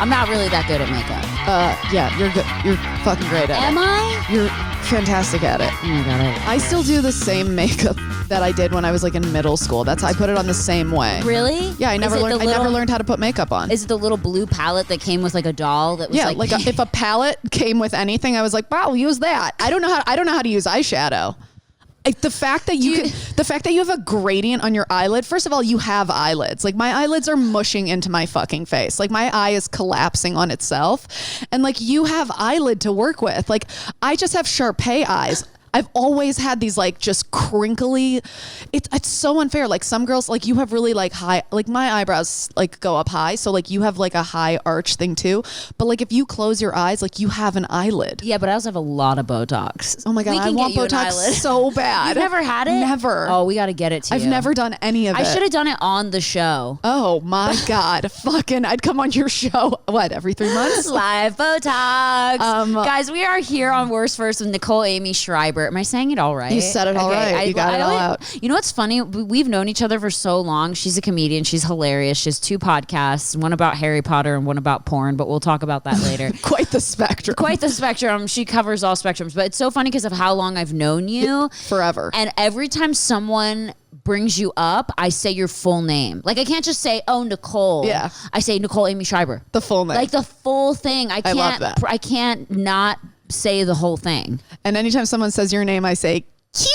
I'm not really that good at makeup. Yeah, you're good. You're fucking great at it. Am I? You're fantastic at it. Oh my God. I still do the same makeup that I did when I was like in middle school. That's how I put it on the same way. Really? Yeah, I never learned how to put makeup on. Is it the little blue palette that came with like a doll that was if a palette came with anything, I was like, wow, use that. I don't know how to use eyeshadow. The fact that you have a gradient on your eyelid. First of all, you have eyelids. Like my eyelids are mushing into my fucking face. Like my eye is collapsing on itself, and like you have eyelid to work with. Like I just have Sharpay eyes. I've always had these like just crinkly. It's so unfair. Like some girls, like you have really like high, like my eyebrows like go up high. So like you have like a high arch thing too. But like if you close your eyes, like you have an eyelid. Yeah, but I also have a lot of Botox. Oh my God, I want Botox so bad. You've never had it? Never. Oh, we got to get it to you. I've never done any of it. I should have done it on the show. Oh my God. Fucking, I'd come on your show, what, every 3 months? Live Botox. Guys, we are here on Worst First with Nicole Aimée Schreiber. Am I saying it all right? You said it all right. You got it all out. You know what's funny? We've known each other for so long. She's a comedian. She's hilarious. She has 2 podcasts, one about Harry Potter and one about porn, but we'll talk about that later. Quite the spectrum. Quite the spectrum. She covers all spectrums. But it's so funny because of how long I've known you. Forever. And every time someone brings you up, I say your full name. Like I can't just say, oh, Nicole. Yeah. I say Nicole Aimée Schreiber. The full name. Like the full thing. I love that. I can't not say the whole thing. And anytime someone says your name, I say, cutie.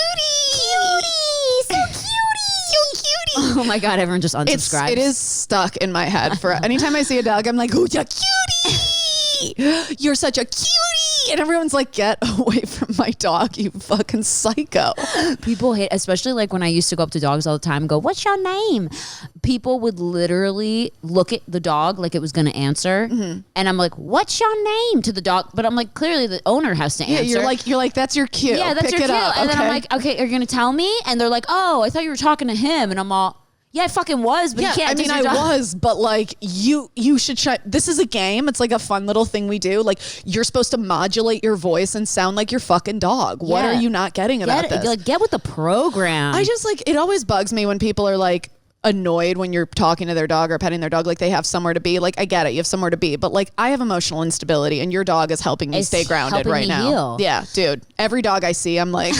So cutie. Oh my God, everyone just unsubscribes. It is stuck in my head. For anytime I see a dog, I'm like, oh, you're cutie. You're such a cutie. And everyone's like, get away from my dog, you fucking psycho. People hate, especially like when I used to go up to dogs all the time and go, what's your name? People would literally look at the dog like it was going to answer. Mm-hmm. And I'm like, what's your name to the dog? But I'm like, clearly the owner has to answer. Yeah, you're like, that's your cue. Yeah, that's Pick your it cue. up. And then I'm like, okay, are you going to tell me? And they're like, oh, I thought you were talking to him. And I'm all, yeah, I fucking was, but you can't. I mean, I was, but like you should try. This is a game. It's like a fun little thing we do. Like you're supposed to modulate your voice and sound like your fucking dog. What are you not getting about this? Like, get with the program. I just like, it always bugs me when people are like annoyed when you're talking to their dog or petting their dog, like they have somewhere to be. Like I get it, you have somewhere to be, but like I have emotional instability and your dog is helping me stay grounded right now. Heal. Yeah, dude. Every dog I see, I'm like,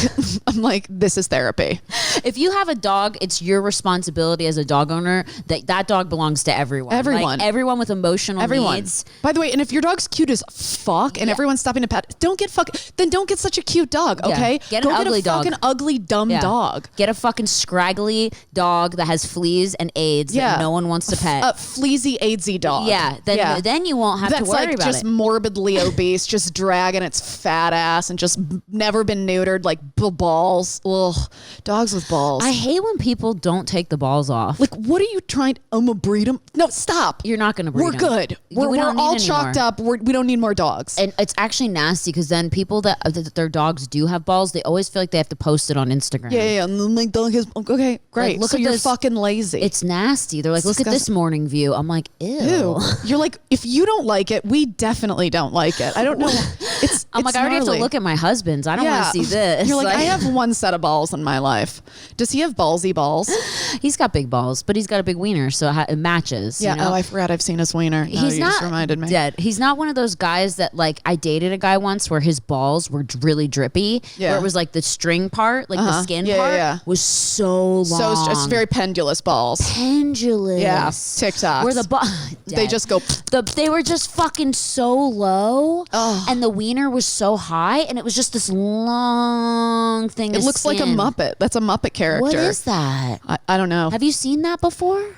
this is therapy. If you have a dog, it's your responsibility as a dog owner that dog belongs to everyone. Everyone. Like, everyone with emotional needs. By the way, and if your dog's cute as fuck and everyone's stopping to pet, don't get such a cute dog, okay? Get an ugly dog. Fucking ugly, dumb dog. Get a fucking scraggly dog that has fleas and AIDS that no one wants to pet. A fleazy, AIDSy dog. Then you won't have to worry about it. That's like just morbidly obese, just dragging its fat ass and just never been neutered, like balls. Ugh, dogs with balls. I hate when people don't take the balls off. Like, what are you trying? I'm gonna breed them? No, stop. You're not gonna breed them. We're good. We're all chalked up. We don't need more dogs. And it's actually nasty because then people that their dogs do have balls, they always feel like they have to post it on Instagram. Yeah. My dog has. Okay, great. Like, look so at you're this. Fucking lazy. It's nasty. They're like, look at this morning view. I'm like, ew. You're like, if you don't like it, we definitely don't like it. I don't know. I'm like, I already have to look at my husband's. I don't want to see this. You're like, I have one set of balls in my life. Does he have ballsy balls? He's got big balls, but he's got a big wiener, so it matches. Yeah. You know? Oh, I forgot. I've seen his wiener. He's you not just reminded me. Dead. He's not one of those guys that like. I dated a guy once where his balls were really drippy. Yeah. Where it was like the string part, like the skin part, was so long. So it's very pendulous balls. Pendulous. Yeah. TikToks. Where they just go. They were just fucking so low, and the wiener was so high, and it was just this long thing. It looks like a Muppet. That's a Muppet character. What is that? I don't know. Have you seen that before?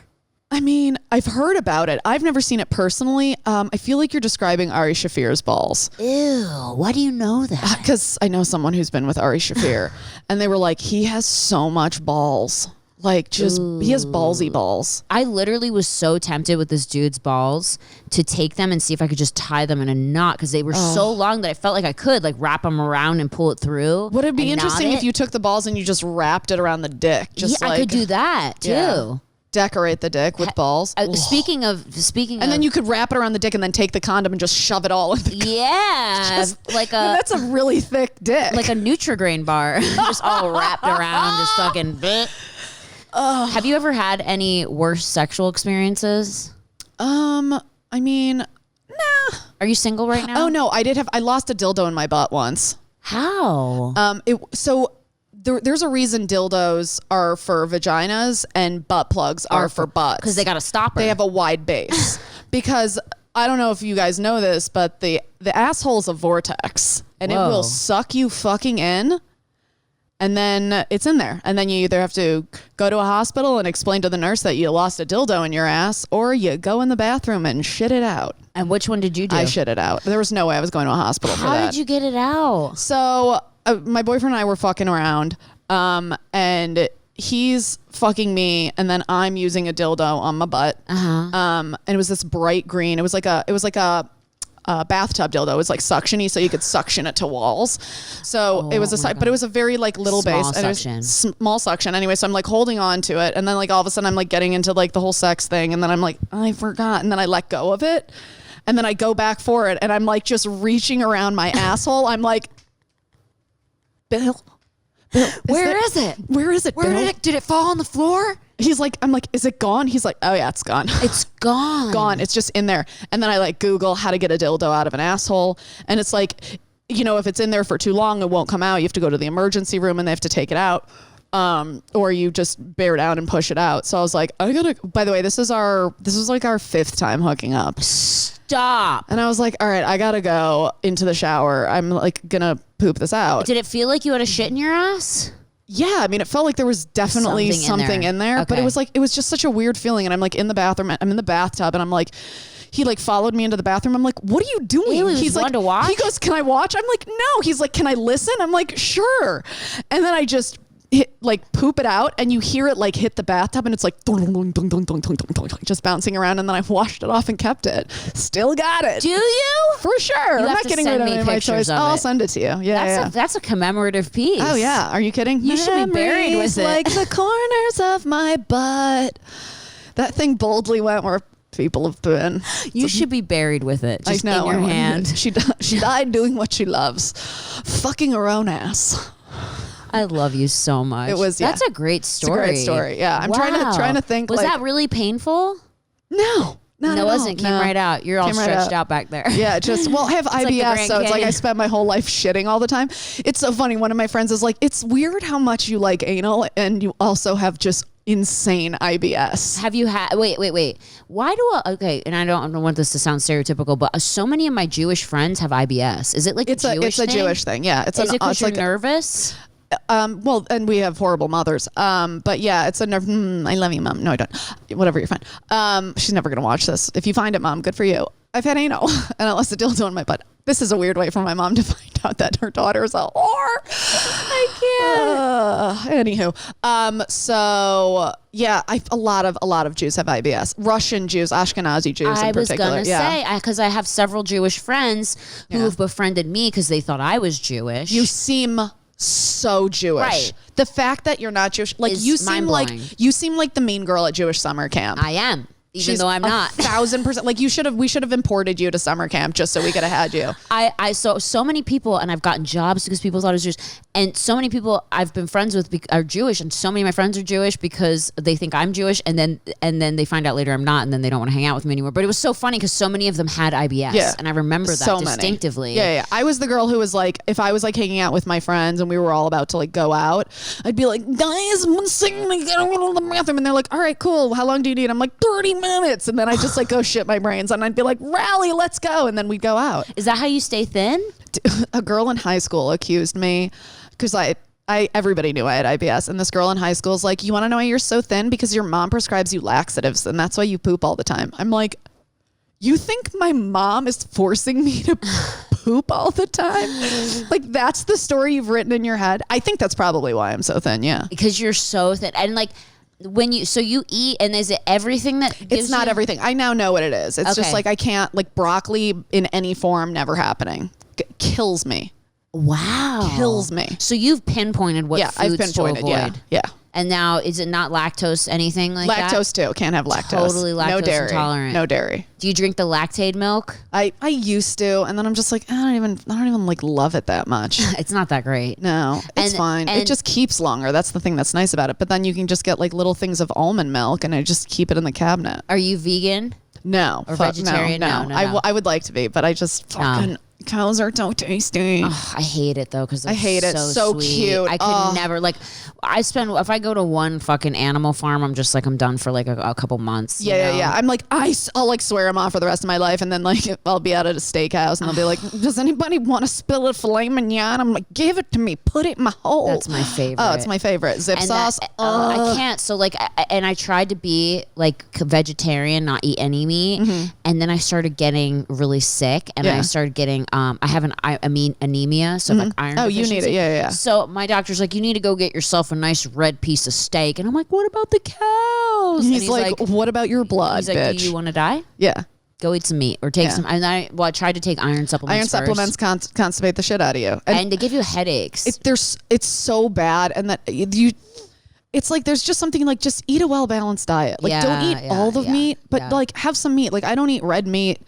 I mean, I've heard about it. I've never seen it personally. I feel like you're describing Ari Shafir's balls. Ew. Why do you know that? Because I know someone who's been with Ari Shafir, and they were like, he has so much balls. Like, just, he has ballsy balls. I literally was so tempted with this dude's balls to take them and see if I could just tie them in a knot because they were so long that I felt like I could like wrap them around and pull it through. Would it be interesting if you took the balls and you just wrapped it around the dick? I could do that too. Yeah. Decorate the dick with balls. Speaking of, and then you could wrap it around the dick and then take the condom and just shove it all in the that's a really thick dick, like a Nutri-Grain bar, just all wrapped around, just fucking. Have you ever had any worse sexual experiences? I mean, Nah. Are you single right now? Oh no, I lost a dildo in my butt once. How? There's a reason dildos are for vaginas and butt plugs are for butts. Because they got a stopper. They have a wide base. Because I don't know if you guys know this, but the asshole's a vortex and it will suck you fucking in. And then it's in there. And then you either have to go to a hospital and explain to the nurse that you lost a dildo in your ass, or you go in the bathroom and shit it out. And which one did you do? I shit it out. There was no way I was going to a hospital for that. How did you get it out? So my boyfriend and I were fucking around, and he's fucking me, and then I'm using a dildo on my butt. And it was this bright green. It was like a bathtub dildo. It was like suctiony, so you could suction it to walls. So it was but it was a very like little Small base. suction. And it was small suction. Anyway, so I'm like holding on to it, and then like all of a sudden I'm like getting into like the whole sex thing, and then I'm like, I forgot, and then I let go of it, and then I go back for it, and I'm like just reaching around my asshole. I'm like, Bill, Where is it? Where is it? Where Bill? did it fall on the floor? He's like, I'm like, is it gone? He's like, oh yeah, it's gone. It's gone. Gone. It's just in there. And then I like Google how to get a dildo out of an asshole. And it's like, you know, if it's in there for too long, it won't come out. You have to go to the emergency room and they have to take it out. Or you just bear down and push it out. So I was like, by the way, this was like our 5th time hooking up. Stop. And I was like, all right, I gotta go into the shower. I'm like gonna poop this out. Did it feel like you had a shit in your ass? Yeah, I mean, it felt like there was definitely something in there, but it was just such a weird feeling. And I'm like in the bathroom, I'm in the bathtub, and I'm like, he like followed me into the bathroom. I'm like, what are you doing? Ew, he's like, to watch? He goes, can I watch? I'm like, no. He's like, can I listen? I'm like, sure. And then I just poop it out, and you hear it like hit the bathtub, and it's like just bouncing around. And then I washed it off and kept it. Still got it. Do you? For sure. I'm not getting rid of any of my toys. I'll send it to you. Yeah, that's a commemorative piece. Oh yeah. Are you kidding? You should be buried with it. Like the corners of my butt. That thing boldly went where people have been. You should be buried with it. Just in your hand. She died doing what she loves, fucking her own ass. I love you so much. That's a great story. It's a great story. Yeah. I'm trying to think. Was that really painful? No. No, it wasn't. Came right out. You're all stretched out back there. Yeah, I have IBS, so it's like I spend my whole life shitting all the time. It's so funny. One of my friends is like, it's weird how much you like anal and you also have just insane IBS. Have you had, wait. Why and I don't want this to sound stereotypical, but so many of my Jewish friends have IBS. Is it like it's a Jewish thing? Yeah. Is it because you're nervous? Well, and we have horrible mothers. But yeah, it's a nerve. I love you, Mom. No, I don't. Whatever, you're fine. She's never going to watch this. If you find it, Mom, good for you. I've had anal and I lost a dildo in my butt. This is a weird way for my mom to find out that her daughter's a whore. I can't. Anywho. So yeah, a lot of Jews have IBS. Russian Jews, Ashkenazi Jews in particular. I was going to say, because I have several Jewish friends who have befriended me because they thought I was Jewish. You seem so Jewish. Right. The fact that you're not Jewish, like you seem like the mean girl at Jewish summer camp. I am. Even though I'm not. 1,000%. Like we should have imported you to summer camp just so we could have had you. I saw so many people, and I've gotten jobs because people thought I was Jewish. And so many people I've been friends with are Jewish, and so many of my friends are Jewish because they think I'm Jewish, and then they find out later I'm not, and then they don't want to hang out with me anymore. But it was so funny because so many of them had IBS, and I remember that distinctively. Yeah. I was the girl who was like, if I was like hanging out with my friends and we were all about to like go out, I'd be like, guys, one second, I gotta go to the bathroom, and they're like, all right, cool. How long do you need? I'm like, 30 minutes, and then I just like go shit my brains, and I'd be like, rally, let's go, and then we'd go out. Is that how you stay thin? A girl in high school accused me because everybody knew I had IBS, and this girl in high school is like, you want to know why you're so thin? Because your mom prescribes you laxatives, and that's why you poop all the time. I'm like, you think my mom is forcing me to poop all the time? Like, that's the story you've written in your head? I think that's probably why I'm so thin. Yeah, because you're so thin, and like. When you eat, and is it everything that gives it's not everything. I now know what it is. It's just like I can't, like broccoli in any form, never happening. Kills me. Wow. Kills me. So you've pinpointed what foods I've pinpointed, to avoid. Yeah. And now, is it not lactose, anything like that? Lactose too. Can't have lactose. Totally lactose no dairy. intolerant. No dairy. Do you drink the Lactaid milk? I used to, and then I'm just like, I don't even like love it that much. It's not that great. No, it's fine. It just keeps longer. That's the thing that's nice about it. But then you can just get like little things of almond milk, and I just keep it in the cabinet. Are you vegan? No. Or vegetarian? No. I would like to be, but I just fucking... Cows are so tasty. Oh, I hate it though because I hate it. So sweet. cute. I could never like. If I go to one fucking animal farm, I'm just like I'm done for like a couple months. Yeah. I'm like I'll like swear them off for the rest of my life, and then like I'll be out at a steakhouse and they'll be like, "Does anybody want to spill a filet mignon?" I'm like, "Give it to me. Put it in my hole." That's my favorite. Oh, it's my favorite. Zip and sauce. I can't. So like, I tried to be like vegetarian, not eat any meat, and then I started getting really sick, and I started getting I have anemia, so like iron. Oh, you need it. Yeah. So my doctor's like, you need to go get yourself a nice red piece of steak, and I'm like, what about the cows? He's like, what about your blood? He's like, bitch? Do you want to die? Yeah. Go eat some meat or take some. And I tried to take iron supplements. Iron supplements constipate the shit out of you, and they give you headaches. It's so bad, and that you. It's like there's just something like just eat a well balanced diet. Like don't eat all the meat, but like have some meat. Like I don't eat red meat.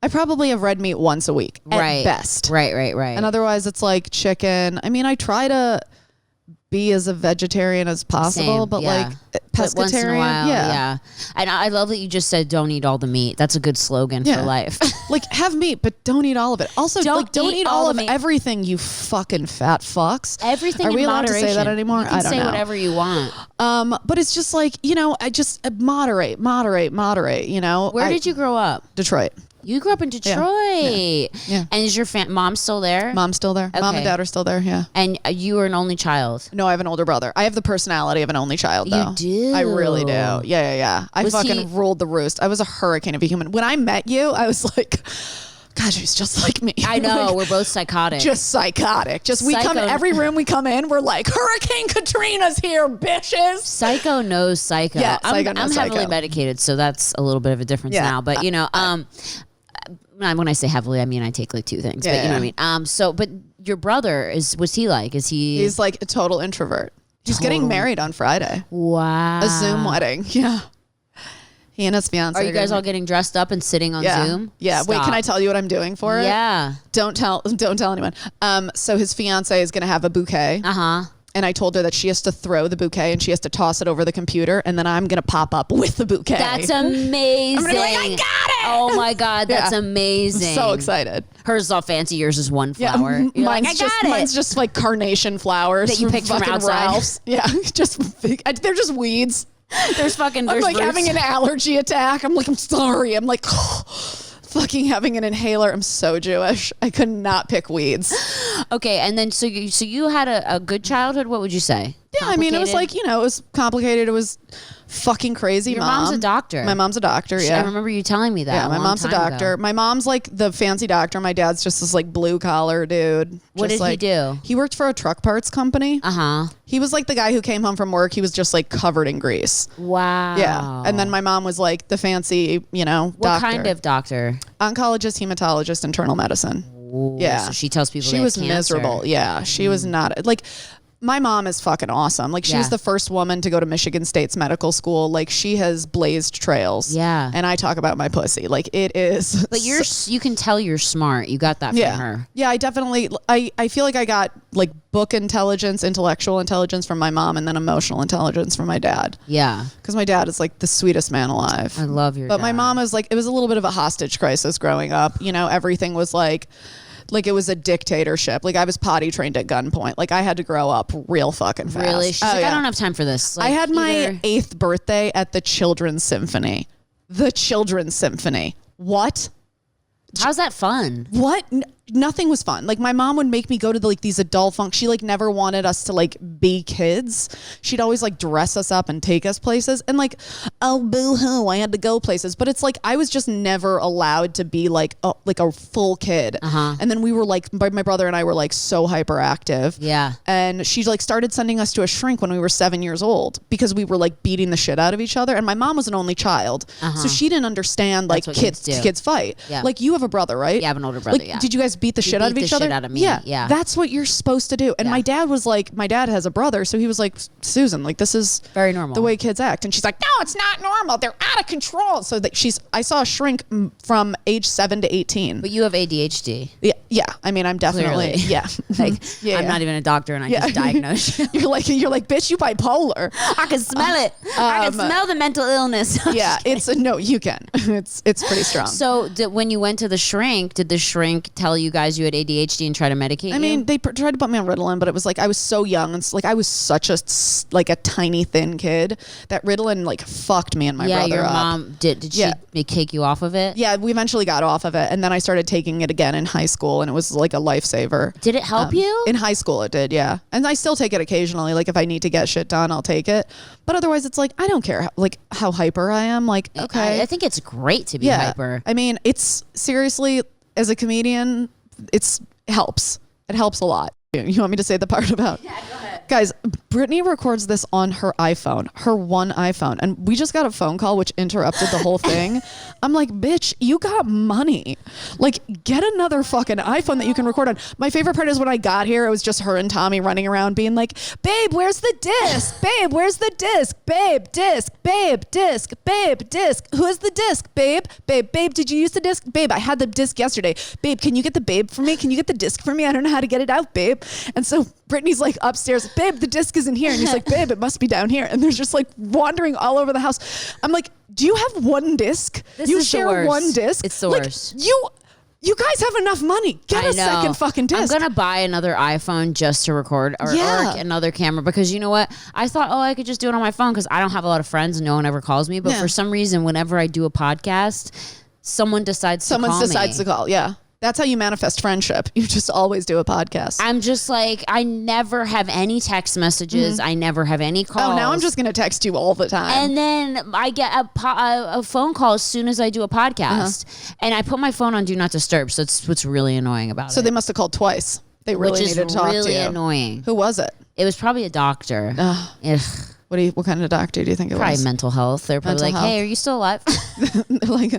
I probably have red meat once a week at best. Right. And otherwise it's like chicken. I mean, I try to be as a vegetarian as possible, but like pescatarian. Once in a while, yeah. And I love that you just said don't eat all the meat. That's a good slogan for life. Like have meat, but don't eat all of it. Also, don't eat all of everything, you fucking fat fucks. Everything Are we in allowed moderation. to say that anymore? You can I don't say know. whatever you want. But it's just like, I just moderate, Where did you grow up? Detroit. You grew up in Detroit. Yeah. And is your mom still there? Mom's still there. Okay. Mom and dad are still there, yeah. And you were an only child? No, I have an older brother. I have the personality of an only child, though. You do? I really do. Yeah. I fucking ruled the roost. I was a hurricane of a human. When I met you, I was like... God, she's just like me. I know. Like, we're both psychotic. Just psychotic. We come every room we come in, we're like, Hurricane Katrina's here, bitches. Psycho knows psycho. Yeah, psycho knows I'm heavily psycho. medicated, so that's a little bit of a difference now. But when I say heavily, I mean I take like two things. But you know what I mean. But your brother what's he like? He's like a total introvert. He's getting married on Friday. Wow. A Zoom wedding. Yeah. He and his fiance. Are you guys all getting dressed up and sitting on Zoom? Yeah. Stop. Wait, can I tell you what I'm doing for it? Yeah. Don't tell anyone. So his fiance is going to have a bouquet. And I told her that she has to throw the bouquet and she has to toss it over the computer, and then I'm going to pop up with the bouquet. That's amazing. I'm going to be like, I got it. Oh my God, that's amazing. I'm so excited. Hers is all fancy. Yours is one flower. Yeah, mine's just like carnation flowers that you picked from outside. Ralph's. Yeah, they're just weeds. I'm like roots. Having an allergy attack. I'm like, I'm sorry. I'm like, fucking having an inhaler. I'm so Jewish. I could not pick weeds. Okay, and then so you had a good childhood. What would you say? Yeah, I mean, it was like, it was complicated. It was fucking crazy. Your mom's a doctor. My mom's a doctor, yeah. I remember you telling me that. Yeah, my mom's a doctor. My mom's like the fancy doctor. My dad's just this like blue collar dude. What did he do? He worked for a truck parts company. Uh-huh. He was like the guy who came home from work. He was just like covered in grease. Wow. Yeah. And then my mom was like the fancy, doctor. What kind of doctor? Oncologist, hematologist, internal medicine. Ooh, yeah. So she tells people she was miserable. Yeah. She was not like... My mom is fucking awesome. Like, she was the first woman to go to Michigan State's medical school. Like, she has blazed trails. Yeah. And I talk about my pussy. Like, it is. But you can tell you're smart. You got that from her. Yeah, I definitely, I feel like I got, like, book intelligence, intellectual intelligence from my mom, and then emotional intelligence from my dad. Yeah. Because my dad is, like, the sweetest man alive. I love your dad. But my mom was, like, it was a little bit of a hostage crisis growing up. Everything was, like it was a dictatorship. Like, I was potty trained at gunpoint. Like, I had to grow up real fucking fast. Really? She's like, I don't have time for this. Like, I had my 8th birthday at the Children's Symphony. The Children's Symphony. What? How's that fun? What? Nothing was fun. Like, my mom would make me go to these adult functions. She like never wanted us to like be kids. She'd always like dress us up and take us places. And like, oh boo-hoo, I had to go places. But it's like I was just never allowed to be like a full kid. And then we were like, my brother and I were like so hyperactive. Yeah. And she like started sending us to a shrink when we were 7 years old because we were like beating the shit out of each other. And my mom was an only child, so she didn't understand like kids fight. Yeah. Like, you have a brother, right? Yeah, I have an older brother. Like, did you guys beat the shit out of each other. Shit out of me. Yeah. That's what you're supposed to do. And my dad was like, my dad has a brother, so he was like, Susan, like this is very normal, the way kids act. And she's like, no, it's not normal. They're out of control. So that I saw a shrink from age 7 to 18. But you have ADHD. Yeah. I mean, I'm definitely I'm not even a doctor, and I just diagnosed you. You're like, bitch, you bipolar. I can smell it. I can smell the mental illness. You can. It's pretty strong. So when you went to the shrink, did the shrink tell you guys you had ADHD and try to medicate you? I mean, they tried to put me on Ritalin, but it was like I was so young. It's like I was such a tiny thin kid that Ritalin like fucked me and my brother up. Yeah, your mom did she kick you off of it? Yeah, we eventually got off of it, and then I started taking it again in high school, and it was like a lifesaver. Did it help you? In high school it did, yeah. And I still take it occasionally. Like if I need to get shit done, I'll take it. But otherwise it's like I don't care how hyper I am. Like, okay. I think it's great to be hyper. I mean, it's seriously, as a comedian, it helps. It helps a lot. You want me to say the part about? Yeah, go ahead. Guys, Brittany records this on her iPhone, her one iPhone. And we just got a phone call which interrupted the whole thing. I'm like, bitch, you got money. Like, get another fucking iPhone that you can record on. My favorite part is when I got here, it was just her and Tommy running around being like, babe, where's the disc? Babe, where's the disc? Babe, disc. Babe, disc. Babe, disc. Who's the disc? Babe, did you use the disc? Babe, I had the disc yesterday. Babe, can you get the babe for me? Can you get the disc for me? I don't know how to get it out, babe. And so Brittany's like upstairs, babe, the disc isn't here. And he's like, babe, it must be down here. And there's just like wandering all over the house. I'm like, do you have one disc? You share one disc? It's the worst. You guys have enough money. Get a second fucking disc. I'm going to buy another iPhone just to record or another camera because you know what? I thought, I could just do it on my phone because I don't have a lot of friends and no one ever calls me. But for some reason, whenever I do a podcast, someone decides to call. Yeah. That's how you manifest friendship. You just always do a podcast. I'm just like, I never have any text messages. I never have any calls. Oh, now I'm just going to text you all the time. And then I get a phone call as soon as I do a podcast. And I put my phone on Do Not Disturb. So it's what's really annoying about it. So they must have called twice. They really needed to talk to you. Which is really annoying. Who was it? It was probably a doctor. Ugh. What kind of doctor do you think it was? Probably mental health. They're probably hey, are you still alive? They're like,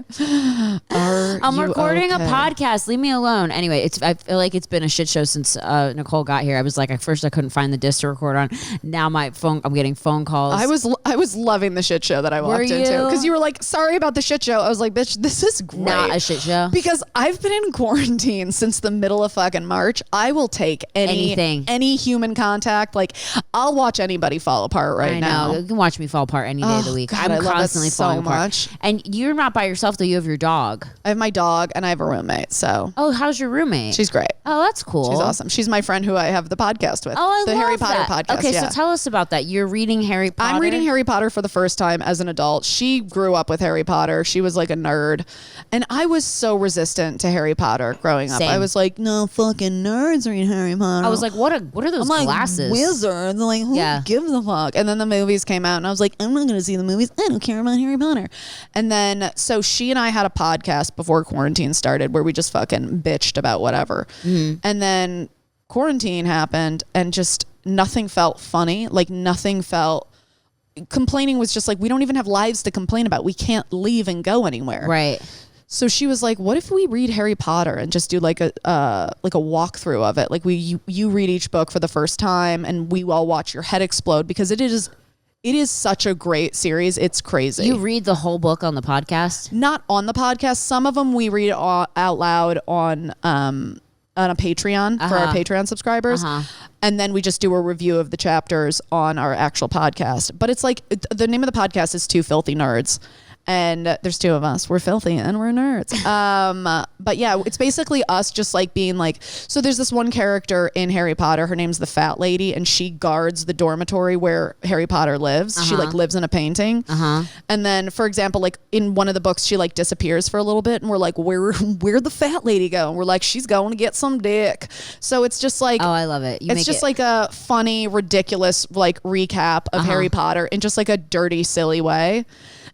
I'm recording a podcast. Leave me alone. Anyway, I feel like it's been a shit show since Nicole got here. I was like, at first I couldn't find the disc to record on. Now I'm getting phone calls. I was loving the shit show that I walked into because you were like, sorry about the shit show. I was like, bitch, this is great. Not a shit show. Because I've been in quarantine since the middle of fucking March. I will take anything, any human contact. Like, I'll watch anybody fall apart now. You can watch me fall apart any day of the week. God, I'm constantly falling apart. And you're not by yourself though. You have your dog. I have my dog and I have a roommate. So. Oh, how's your roommate? She's great. Oh, that's cool. She's awesome. She's my friend who I have the podcast with. Oh, I love the Harry Potter podcast. Okay, so tell us about that. You're reading Harry Potter. I'm reading Harry Potter for the first time as an adult. She grew up with Harry Potter. She was like a nerd, and I was so resistant to Harry Potter growing up. Same. I was like, no fucking nerds read Harry Potter. I was like, what are those glasses? Wizards. Like, who gives a fuck? And then the movies came out, and I was like, I'm not going to see the movies. I don't care about Harry Potter. And then, so she and I had a podcast before quarantine started where we just fucking bitched about whatever. Mm-hmm. And then quarantine happened and just nothing felt funny. Like complaining was just like, we don't even have lives to complain about. We can't leave and go anywhere. Right. So she was like, what if we read Harry Potter and just do like a walkthrough of it? Like you read each book for the first time and we all watch your head explode because it is such a great series. It's crazy. You read the whole book on the podcast? Not on the podcast. Some of them we read out loud on a Patreon for our Patreon subscribers. And then we just do a review of the chapters on our actual podcast. But it's like, the name of the podcast is Two Filthy Nerds. And there's two of us. We're filthy and we're nerds. But yeah, it's basically us just like being like, so there's this one character in Harry Potter. Her name's the Fat Lady, and she guards the dormitory where Harry Potter lives. She like lives in a painting. And then, for example, like in one of the books, she like disappears for a little bit, and we're like, where'd the Fat Lady go? And we're like, she's going to get some dick. So it's just like, oh, I love it. It's just like a funny, ridiculous like recap of Harry Potter in just like a dirty, silly way.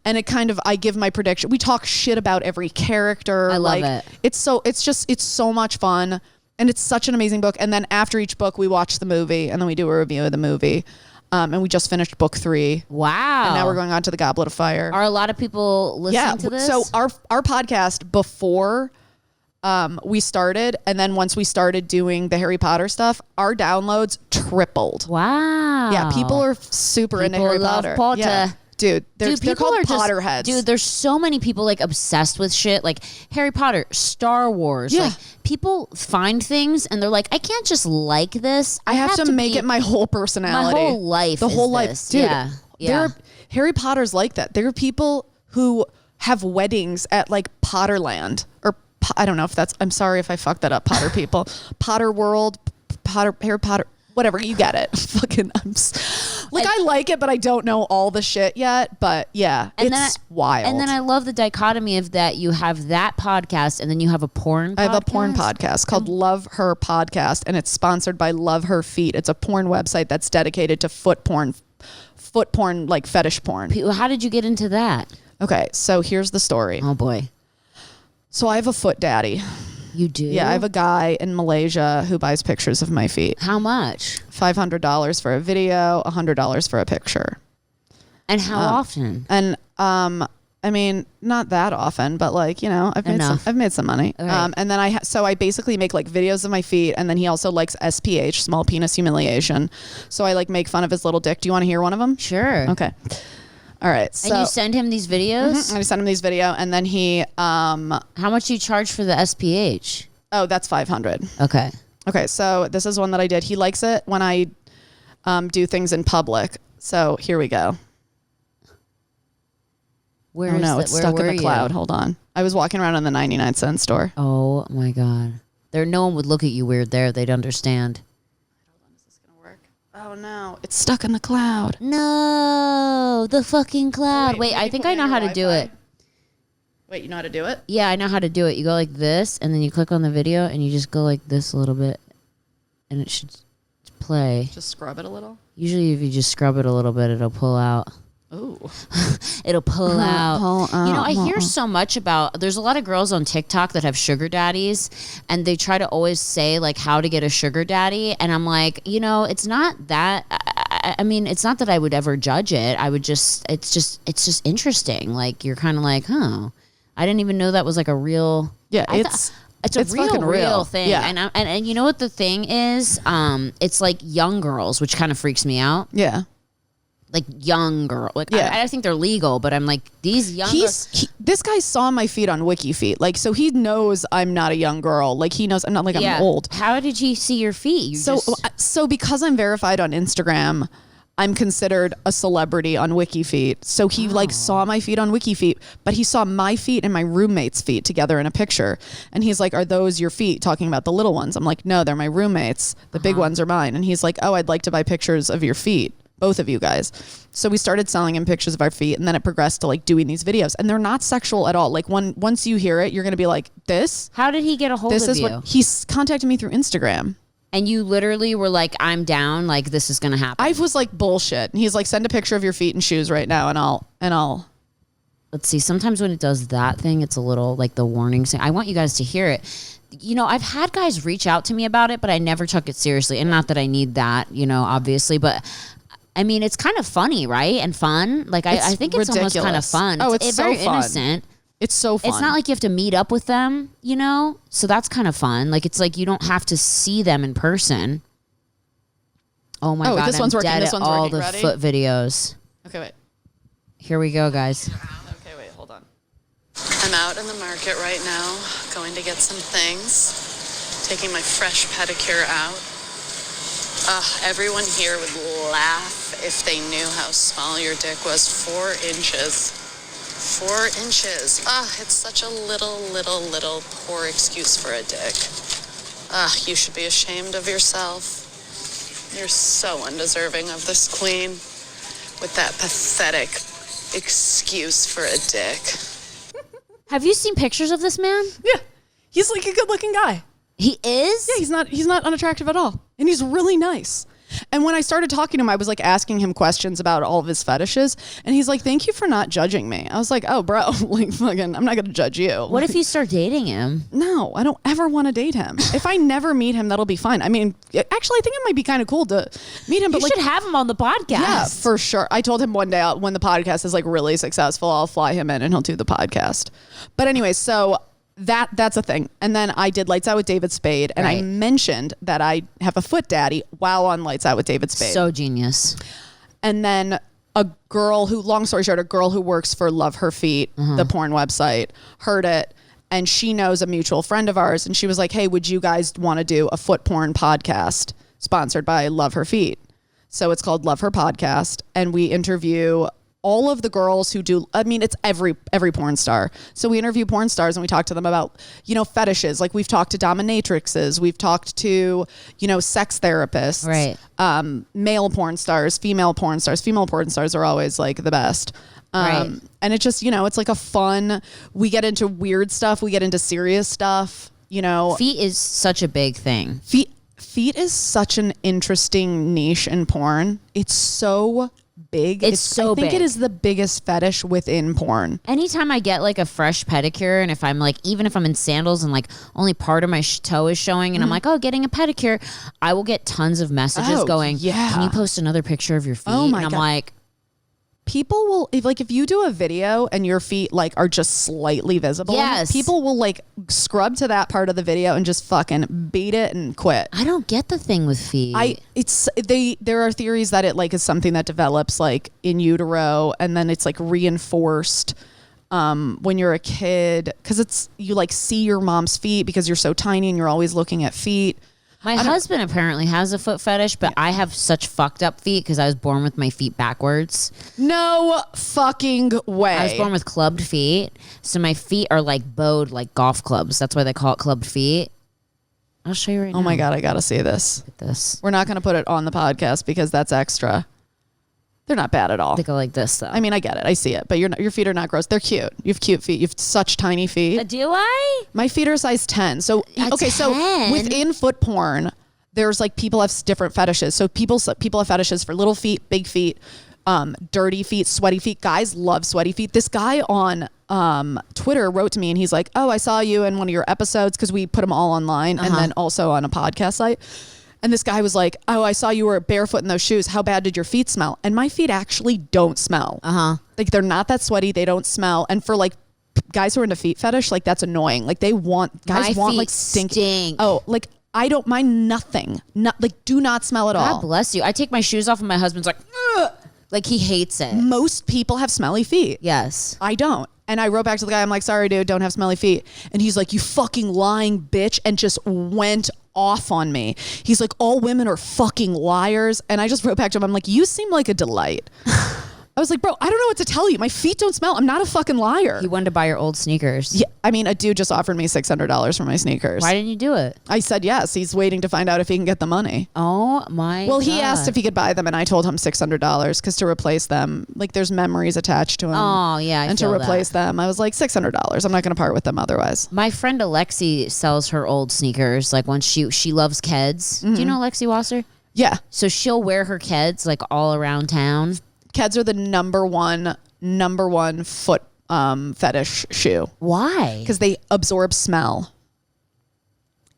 And it kind of, I give my prediction. We talk shit about every character. I love it. It's so much fun. And it's such an amazing book. And then after each book, we watch the movie and then we do a review of the movie. And we just finished book 3. Wow. And now we're going on to the Goblet of Fire. Are a lot of people listening to this? So our podcast before we started, and then once we started doing the Harry Potter stuff, our downloads tripled. Wow. Yeah, people are super into Harry Potter. Yeah. Dude, they're called Potterheads. Dude, there's so many people like obsessed with shit like Harry Potter, Star Wars. Yeah. Like people find things and they're like, I can't just like this. I have to make it my whole personality. My whole life. The whole life. This. Dude, Yeah. Harry Potter's like that. There are people who have weddings at like Potterland or I don't know if that's, I'm sorry if I fucked that up, Potter people. Potter World, Harry Potter, whatever, you get it. Fucking, I like it, but I don't know all the shit yet. But yeah, it's wild. And then I love the dichotomy of that you have that podcast and then you have a porn podcast. I have a porn podcast called Love Her Podcast, and it's sponsored by Love Her Feet. It's a porn website that's dedicated to foot porn, like fetish porn. How did you get into that? Okay, so here's the story. Oh boy. So I have a foot daddy. You do? Yeah, I have a guy in Malaysia who buys pictures of my feet. How much? $500 for a video, $100 for a picture. And how often? And I mean, not that often, but like, you know, I've made some money. Right. And then I basically make like videos of my feet, and then he also likes SPH, small penis humiliation. So I like make fun of his little dick. Do you want to hear one of them? Sure. Okay. All right. So, and you send him these videos? Mm-hmm, I send him these video, and then he how much do you charge for the SPH? Oh, that's $500. Okay. Okay, so this is one that I did. He likes it when I do things in public. So here we go. It's stuck in the cloud. Hold on. I was walking around in the 99-cent store. Oh my God. No one would look at you weird there. They'd understand. Hold on, is this gonna work? Oh no, it's stuck in the cloud. No, the fucking cloud. Wait, I think I know how to do it. Wait, you know how to do it? Yeah, I know how to do it. You go like this, and then you click on the video, and you just go like this a little bit, and it should play. Just scrub it a little? Usually if you just scrub it a little bit, it'll pull out. Ooh. It'll pull out. You know, I hear so much about, there's a lot of girls on TikTok that have sugar daddies, and they try to always say like how to get a sugar daddy. And I'm like, you know, it's not that, I mean, it's not that I would ever judge it. I would just, it's just interesting. Like you're kind of like, huh, I didn't even know that was like a real. Yeah, it's a real thing. Yeah. And you know what the thing is? It's like young girls, which kind of freaks me out. Yeah. Like young girl, like yeah. I think they're legal, but I'm like these young. This guy saw my feet on WikiFeet, like so he knows I'm not a young girl. Like he knows I'm not like I'm old. How did he see your feet? So because I'm verified on Instagram, I'm considered a celebrity on WikiFeet. So he like saw my feet on WikiFeet, but he saw my feet and my roommate's feet together in a picture, and he's like, "Are those your feet?" Talking about the little ones. I'm like, "No, they're my roommates. The big ones are mine." And he's like, "Oh, I'd like to buy pictures of your feet." Both of you guys. So we started selling him pictures of our feet, and then it progressed to like doing these videos, and they're not sexual at all. Like once you hear it, you're going to be like, this. How did he get a hold of you? This is what he's contacted me through Instagram. And you literally were like, I'm down. Like this is going to happen. I was like, bullshit. And he's like, send a picture of your feet and shoes right now. And I'll. Let's see. Sometimes when it does that thing, it's a little like the warning sign. I want you guys to hear it. You know, I've had guys reach out to me about it, but I never took it seriously. And not that I need that, you know, obviously, but I mean, it's kind of funny, right? And fun. Like, I think it's ridiculous. Almost kind of fun. Oh, it's so very fun. Innocent. It's so fun. It's not like you have to meet up with them, you know? So that's kind of fun. Like, it's like you don't have to see them in person. Oh, my God. This one's working. Dead this one's all working. the Ready? foot videos. Okay, wait. Here we go, guys. Okay, wait. Hold on. I'm out in the market right now, going to get some things, taking my fresh pedicure out. Everyone here would laugh if they knew how small your dick was. 4 inches. 4 inches. It's such a little poor excuse for a dick. You should be ashamed of yourself. You're so undeserving of this queen with that pathetic excuse for a dick. Have you seen pictures of this man? Yeah. He's like a good-looking guy. He is? Yeah, he's not unattractive at all. And he's really nice. And when I started talking to him, I was like asking him questions about all of his fetishes. And he's like, thank you for not judging me. I was like, oh, bro, like fucking, I'm not going to judge you. What if you start dating him? No, I don't ever want to date him. If I never meet him, that'll be fine. I mean, actually, I think it might be kind of cool to meet him. But you should have him on the podcast. Yeah, for sure. I told him one day when the podcast is like really successful, I'll fly him in and he'll do the podcast. But anyway, so that's a thing. And then I did Lights Out with David Spade, and I mentioned that I have a foot daddy while on Lights Out with David Spade. So genius. And then a girl who, long story short, a girl who works for Love Her Feet, the porn website, heard it, and she knows a mutual friend of ours, and she was like, hey, would you guys want to do a foot porn podcast sponsored by Love Her Feet? So it's called Love Her Podcast, and we interview all of the girls who do, I mean, it's every porn star. So we interview porn stars and we talk to them about, fetishes. Like we've talked to dominatrixes. We've talked to, sex therapists. Right. Male porn stars, female porn stars. Female porn stars are always like the best. And it just, it's like a fun, we get into weird stuff. We get into serious stuff, Feet is such a big thing. Feet is such an interesting niche in porn. It's so big. It's so big. I think it is the biggest fetish within porn. Anytime I get like a fresh pedicure, and if I'm like, even if I'm in sandals and like only part of my toe is showing, and I'm like, oh, getting a pedicure, I will get tons of messages going, can you post another picture of your feet? Oh my and I'm God. like, people will, if you do a video and your feet like are just slightly visible, yes, people will like scrub to that part of the video and just fucking beat it and quit. I don't get the thing with feet. There are theories that it like is something that develops like in utero, and then it's like reinforced when you're a kid, because it's, you like see your mom's feet because you're so tiny and you're always looking at feet. My husband apparently has a foot fetish, but I have such fucked up feet because I was born with my feet backwards. No fucking way. I was born with clubbed feet, so my feet are like bowed like golf clubs. That's why they call it clubbed feet. I'll show you right now. Oh my God, I gotta see this. Look at this. We're not gonna put it on the podcast because that's extra. They're not bad at all. They go like this, though. I mean, I get it. I see it. But your feet are not gross. They're cute. You have cute feet. You have such tiny feet. Do I? My feet are size 10. So, so within foot porn, there's like, people have different fetishes. So people have fetishes for little feet, big feet, dirty feet, sweaty feet. Guys love sweaty feet. This guy on Twitter wrote to me and he's like, oh, I saw you in one of your episodes, because we put them all online and then also on a podcast site. And this guy was like, oh, I saw you were barefoot in those shoes. How bad did your feet smell? And my feet actually don't smell. Like, they're not that sweaty. They don't smell. And for like guys who are into feet fetish, like, that's annoying. Like, guys want like stink. Oh, like, I don't mind nothing. Do not smell at all. God bless you. I take my shoes off and my husband's like, ugh! Like, he hates it. Most people have smelly feet. Yes. I don't. And I wrote back to the guy, I'm like, sorry, dude, don't have smelly feet. And he's like, you fucking lying bitch, and just went off on me. He's like, all women are fucking liars. And I just wrote back to him, I'm like, you seem like a delight. I was like, bro, I don't know what to tell you. My feet don't smell. I'm not a fucking liar. He wanted to buy your old sneakers. Yeah, I mean, a dude just offered me $600 for my sneakers. Why didn't you do it? I said yes. He's waiting to find out if he can get the money. Oh my Well, God. he asked if he could buy them, and I told him $600 because to replace them, like, there's memories attached to them. Oh yeah, and to replace them, I was like, $600. I'm not going to part with them otherwise. My friend Alexi sells her old sneakers. Like, when she loves Keds. Do you know Alexi Wasser? Yeah. So she'll wear her Keds like all around town. Keds are the number one foot fetish shoe. Why? Because they absorb smell.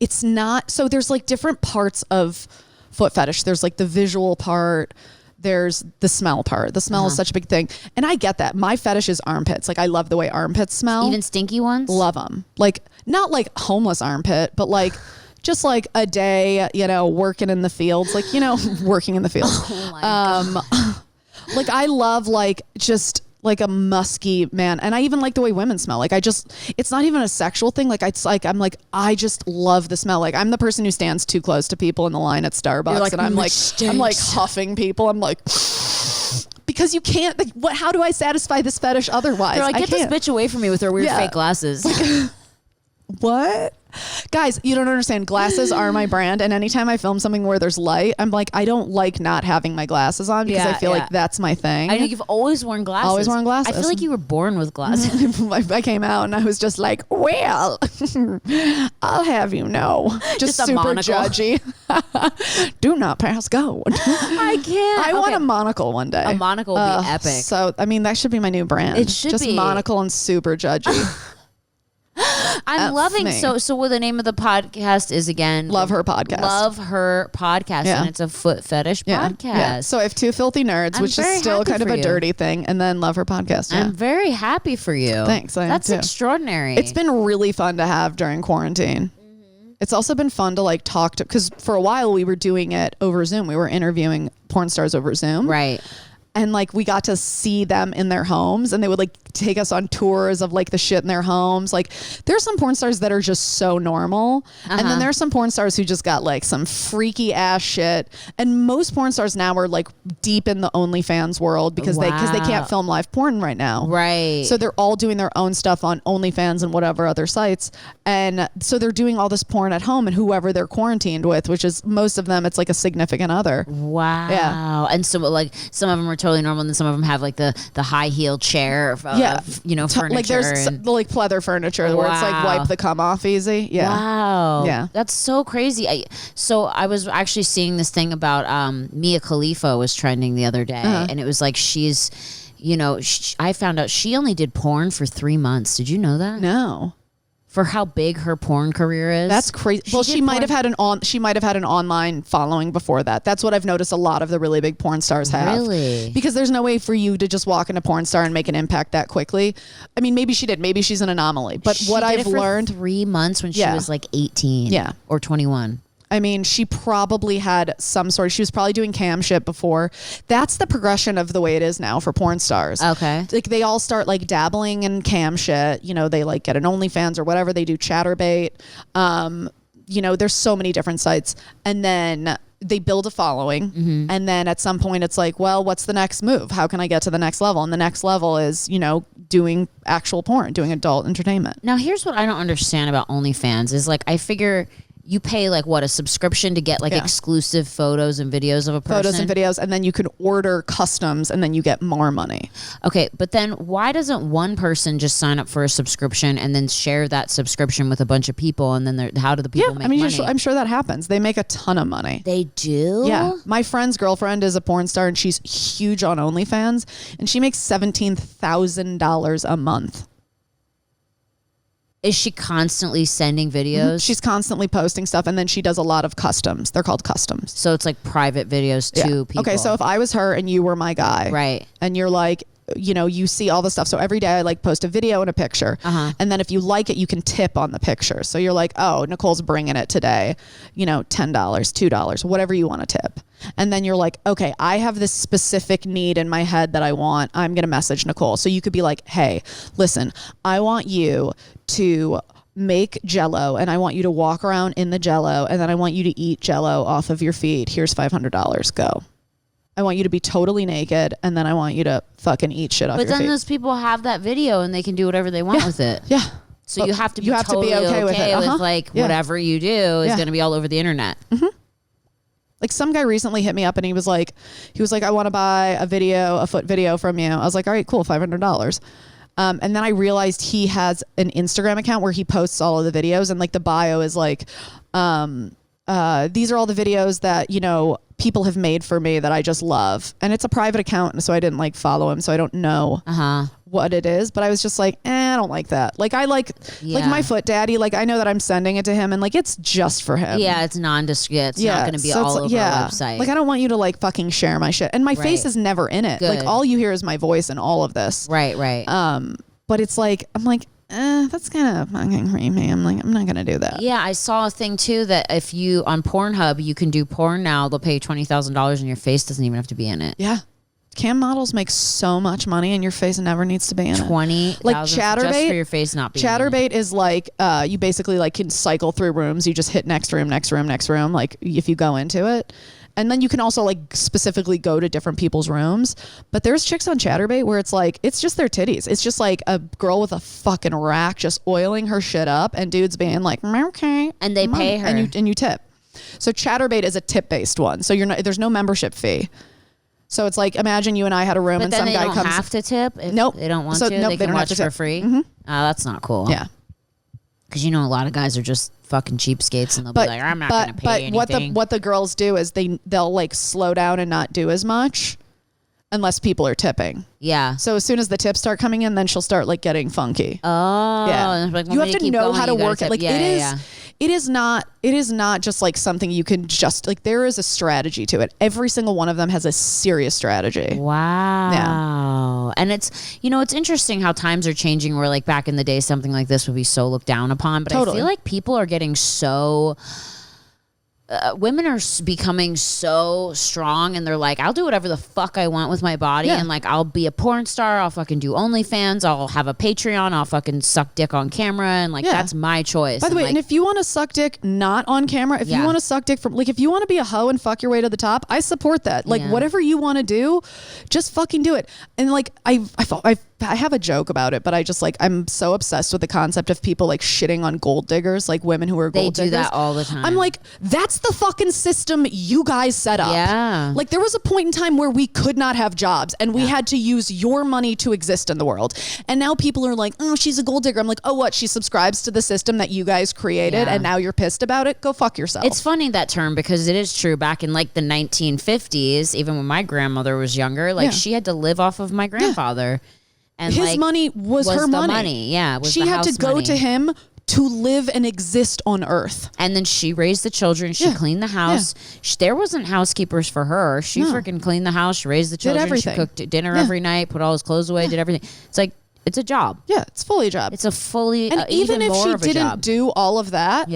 It's not, so there's like different parts of foot fetish. There's like the visual part. There's the smell part. The smell is such a big thing. And I get that. My fetish is armpits. Like, I love the way armpits smell. Even stinky ones? Love them. Like, not like homeless armpit, but like just like a day, working in the fields. Like, working in the fields. Oh my God. Like, I love like just like a musky man. And I even like the way women smell. Like, it's not even a sexual thing. Like, I just love the smell. Like, I'm the person who stands too close to people in the line at Starbucks. Like, and I'm like huffing people. I'm like, because you can't, like, how do I satisfy this fetish otherwise? They're like, get this bitch away from me with her weird fake glasses. What? Guys, you don't understand. Glasses are my brand, and anytime I film something where there's light, I'm like, I don't like not having my glasses on because I feel like that's my thing. I know you've always worn glasses. Always worn glasses. I feel like you were born with glasses. I came out and I was just like, well, I'll have you know. Just super monocle. judgy. Do not pass go. I can't. I want a monocle one day. A monocle will be epic. So, I mean, that should be my new brand. It should just be. monocle and super judgy. I'm loving so what the name of the podcast is again? Love Her Podcast. Love Her Podcast, and it's a foot fetish podcast. Yeah. So I have 2 filthy nerds, which is still kind of a dirty thing, and then Love Her Podcast. Yeah. I'm very happy for you. Thanks. That's extraordinary. It's been really fun to have during quarantine. It's also been fun to like talk to, because for a while we were doing it over Zoom. We were interviewing porn stars over Zoom. Right. And like we got to see them in their homes, and they would like take us on tours of like the shit in their homes. Like there's some porn stars that are just so normal. And then there's some porn stars who just got like some freaky ass shit. And most porn stars now are like deep in the OnlyFans world because they can't film live porn right now. Right. So they're all doing their own stuff on OnlyFans and whatever other sites. And so they're doing all this porn at home, and whoever they're quarantined with, which is most of them, it's like a significant other. Wow. Yeah. And so like some of them are totally normal, and then some of them have like the high heel chair furniture. Like there's like pleather furniture where it's like wipe the cum off easy. Yeah. Wow. Yeah. That's so crazy. So I was actually seeing this thing about Mia Khalifa was trending the other day, and it was like she's, I found out she only did porn for 3 months. Did you know that? No. For how big her porn career is. That's crazy. She might have had an online following before that. That's what I've noticed a lot of the really big porn stars have. Really? Because there's no way for you to just walk into porn star and make an impact that quickly. I mean, maybe she did. Maybe she's an anomaly. But what I've learned, 3 months when she was like 18 or 21. I mean, she probably had she was probably doing cam shit before. That's the progression of the way it is now for porn stars. Okay. Like they all start like dabbling in cam shit. They like get an OnlyFans or whatever. They do Chatterbait. There's so many different sites. And then they build a following. And then at some point it's like, well, what's the next move? How can I get to the next level? And the next level is, doing actual porn, doing adult entertainment. Now, here's what I don't understand about OnlyFans is like, I figure you pay like a subscription to get like exclusive photos and videos of a person. Photos and videos, and then you can order customs, and then you get more money. Okay, but then why doesn't one person just sign up for a subscription and then share that subscription with a bunch of people, and then how do the people make money? I'm sure that happens. They make a ton of money. They do? Yeah. My friend's girlfriend is a porn star, and she's huge on OnlyFans, and she makes $17,000 a month. Is she constantly sending videos? She's constantly posting stuff, and then she does a lot of customs. They're called customs. So it's like private videos to people. Okay, so if I was her and you were my guy, right, and you're like, you see all the stuff. So every day I like post a video and a picture. And then if you like it, you can tip on the picture. So you're like, oh, Nicole's bringing it today, $10, $2, whatever you want to tip. And then you're like, okay, I have this specific need in my head that I want. I'm going to message Nicole. So you could be like, hey, listen, I want you to make Jell-O, and I want you to walk around in the Jell-O, and then I want you to eat Jell-O off of your feed. Here's $500. Go. I want you to be totally naked, and then I want you to fucking eat shit off your feet. But then those people have that video, and they can do whatever they want with it. Yeah. So you have to be totally okay with it. With like whatever you do is going to be all over the internet. Like some guy recently hit me up, and he was like, I want to buy a foot video from you. I was like, all right, cool, $500. And then I realized he has an Instagram account where he posts all of the videos, and like the bio is like, these are all the videos that, people have made for me that I just love. And it's a private account, so I didn't like follow him, so I don't know what it is. But I was just like, I don't like that. Like I like my foot daddy. Like I know that I'm sending it to him, and like it's just for him. Yeah, it's nondescript. It's not going to be all over our website. Like I don't want you to like fucking share my shit, and my face is never in it. Good. Like all you hear is my voice in all of this. Right. But it's like I'm like, that's kind of fucking creepy. I'm like, I'm not gonna do that. Yeah, I saw a thing too that if you on Pornhub, you can do porn now. They'll pay you $20,000 and your face doesn't even have to be in it. Yeah, cam models make so much money, and your face never needs to be in it. $20,000 like Chatterbait, just for your face not being Chatterbait in it. Is like you basically like can cycle through rooms. You just hit next room, like if you go into it. And then you can also like specifically go to different people's rooms. But there's chicks on Chatterbait where it's like, it's just their titties. It's just like a girl with a fucking rack just oiling her shit up, and dudes being like, okay. And they pay her. And you tip. So Chatterbait is a tip-based one. So there's no membership fee. So it's like, imagine you and I had a room, and some guy comes. But they don't have to tip if they don't want to? They can watch for free? Oh, that's not cool. Yeah. Because a lot of guys are just fucking cheapskates, and they'll be like, I'm not going to pay anything. But what the girls do is they'll like slow down and not do as much. unless people are tipping. Yeah. So as soon as the tips start coming in, then she'll start like getting funky. Oh. Yeah. Like, you have to know how to work it. Like yeah, it is not just like something you can just like, there is a strategy to it. Every single one of them has a serious strategy. Wow. Yeah. And it's, you know, it's interesting how times are changing where like back in the day, something like this would be so looked down upon. But Totally. I feel like people are getting so... women are becoming so strong and they're like, I'll do whatever the fuck I want with my body. Yeah. And like, I'll be a porn star. I'll fucking do OnlyFans. I'll have a Patreon. I'll fucking suck dick on camera. And like, that's my choice. By the way, like, and if you want to suck dick not on camera, if you want to suck dick from like, if you want to be a hoe and fuck your way to the top, I support that. Like whatever you want to do, just fucking do it. And like, I have a joke about it, but I just like, I'm so obsessed with the concept of people like shitting on gold diggers, like women who are gold diggers. They do that all the time. I'm like, that's the fucking system you guys set up. Yeah. Like there was a point in time where we could not have jobs and we had to use your money to exist in the world. And now people are like, oh, she's a gold digger. I'm like, oh, what? She subscribes to the system that you guys created and now you're pissed about it? Go fuck yourself. It's funny, that term, because it is true. Back in like the 1950s, even when my grandmother was younger, like she had to live off of my grandfather. And his like, money was her money. Yeah. She had to go to him to live and exist on earth. And then she raised the children. She cleaned the house. There wasn't housekeepers for her. She freaking cleaned the house. She raised the children. Did everything. She cooked dinner every night, put all his clothes away, did everything. It's like, it's a job. Yeah, it's fully a job. It's a fully, and even if she didn't do all of that,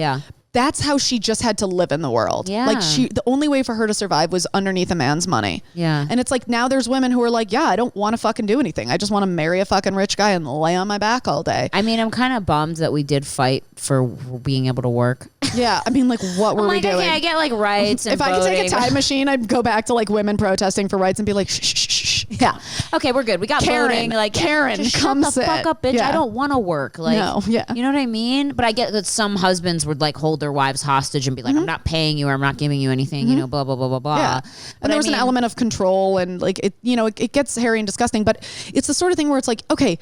that's how she just had to live in the world. Yeah. Like the only way for her to survive was underneath a man's money. Yeah. And it's like now there's women who are like, yeah, I don't want to fucking do anything. I just want to marry a fucking rich guy and lay on my back all day. I mean, I'm kind of bummed that we did fight for being able to work. Yeah. I mean, like, what were we doing? Okay, I get like rights and if I could take a time machine, I'd go back to like women protesting for rights and be like, shh, shh, shh, shh. Yeah. Okay, we're good. We got voting. Like, Karen, just come shut the fuck up, bitch. Yeah. I don't want to work. Like, no, yeah. You know what I mean? But I get that some husbands would like hold their wives hostage and be like, I'm not paying you or I'm not giving you anything, you know, blah, blah, blah, blah, blah. Yeah. And there was an element of control and like, it, you know, it gets hairy and disgusting, but it's the sort of thing where it's like, okay,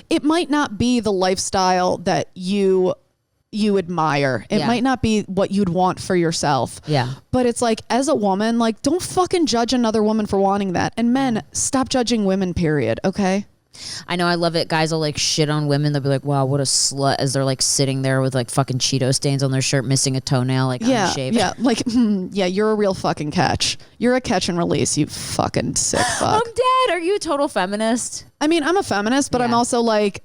it might not be the lifestyle that you admire. It might not be what you'd want for yourself. Yeah. But it's like, as a woman, like, don't fucking judge another woman for wanting that. And men, stop judging women, period. Okay? I know, I love it. Guys will like shit on women. They'll be like, wow, what a slut, as they're like sitting there with like fucking Cheeto stains on their shirt, missing a toenail, like unshaved. Yeah, like, yeah, you're a real fucking catch. You're a catch and release, you fucking sick fuck. I'm dead. Are you a total feminist? I mean, I'm a feminist, but I'm also like,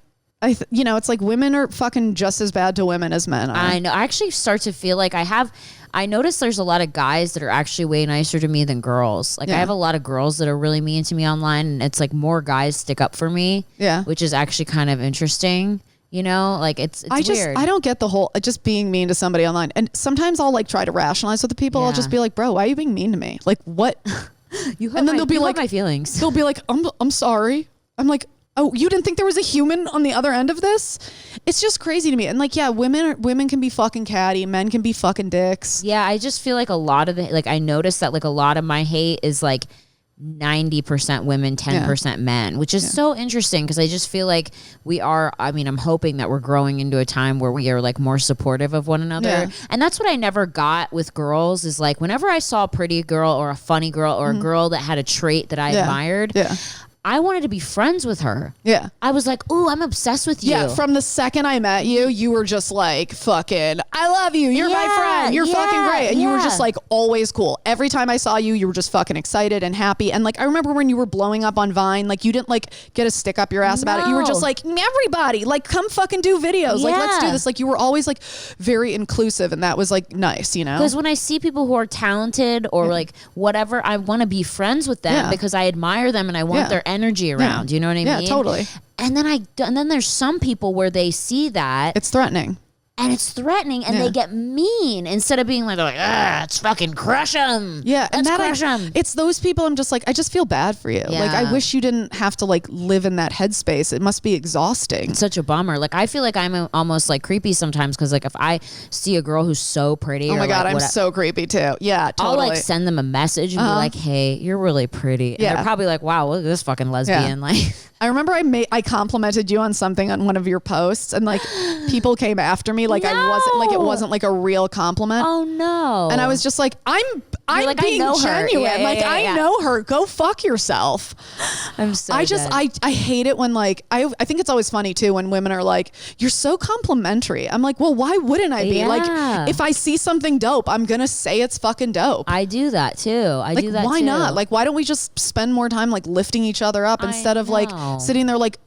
you know, it's like women are fucking just as bad to women as men are. I know. I actually start to feel like I notice there's a lot of guys that are actually way nicer to me than girls. Like I have a lot of girls that are really mean to me online, and it's like more guys stick up for me. Yeah. Which is actually kind of interesting. You know, like it's weird. I don't get the whole just being mean to somebody online. And sometimes I'll like try to rationalize with the people. I'll just be like, bro, why are you being mean to me? Like what? And then they'll be like, my feelings. They'll be like, I'm sorry. I'm like, oh, you didn't think there was a human on the other end of this? It's just crazy to me. And like, yeah, women can be fucking catty. Men can be fucking dicks. Yeah, I just feel like a lot of I noticed that like a lot of my hate is like 90% women, 10% men, which is so interesting because I just feel like I'm hoping that we're growing into a time where we are like more supportive of one another. Yeah. And that's what I never got with girls is like whenever I saw a pretty girl or a funny girl or a girl that had a trait that I admired, I wanted to be friends with her. Yeah. I was like, ooh, I'm obsessed with you. Yeah, from the second I met you, you were just like, fucking, I love you. You're my friend. You're fucking great. And you were just like always cool. Every time I saw you, you were just fucking excited and happy. And like, I remember when you were blowing up on Vine, like you didn't like get a stick up your ass about it. You were just like, everybody, like come fucking do videos. Like, let's do this. Like you were always like very inclusive. And that was like nice, you know? Because when I see people who are talented or like whatever, I want to be friends with them because I admire them and I want their energy around. You know what I mean? Yeah, totally. And then there's some people where they see that it's threatening. And it's threatening, and they get mean instead of being like, let's fucking crush them. Yeah, let's crush them. It's those people. I'm just like, I just feel bad for you. Yeah. Like, I wish you didn't have to like live in that headspace. It must be exhausting. It's such a bummer. Like, I feel like I'm almost like creepy sometimes because like if I see a girl who's so pretty, oh my god, I'm so creepy too. Yeah, totally. I'll like send them a message and be like, hey, you're really pretty. And they're probably like, wow, look at this fucking lesbian. Like. I remember I complimented you on something on one of your posts, and like people came after me like I wasn't like it wasn't like a real compliment. Oh no! And I was just like, I'm I'm like, being I know her. genuine. Yeah, I know her. Go fuck yourself. I'm so I hate it when like, I think it's always funny too when women are like, you're so complimentary. I'm like, well, why wouldn't I be? Yeah. Like, if I see something dope, I'm going to say it's fucking dope. I do that too. Why not? Like, why don't we just spend more time like lifting each other up instead of like sitting there like,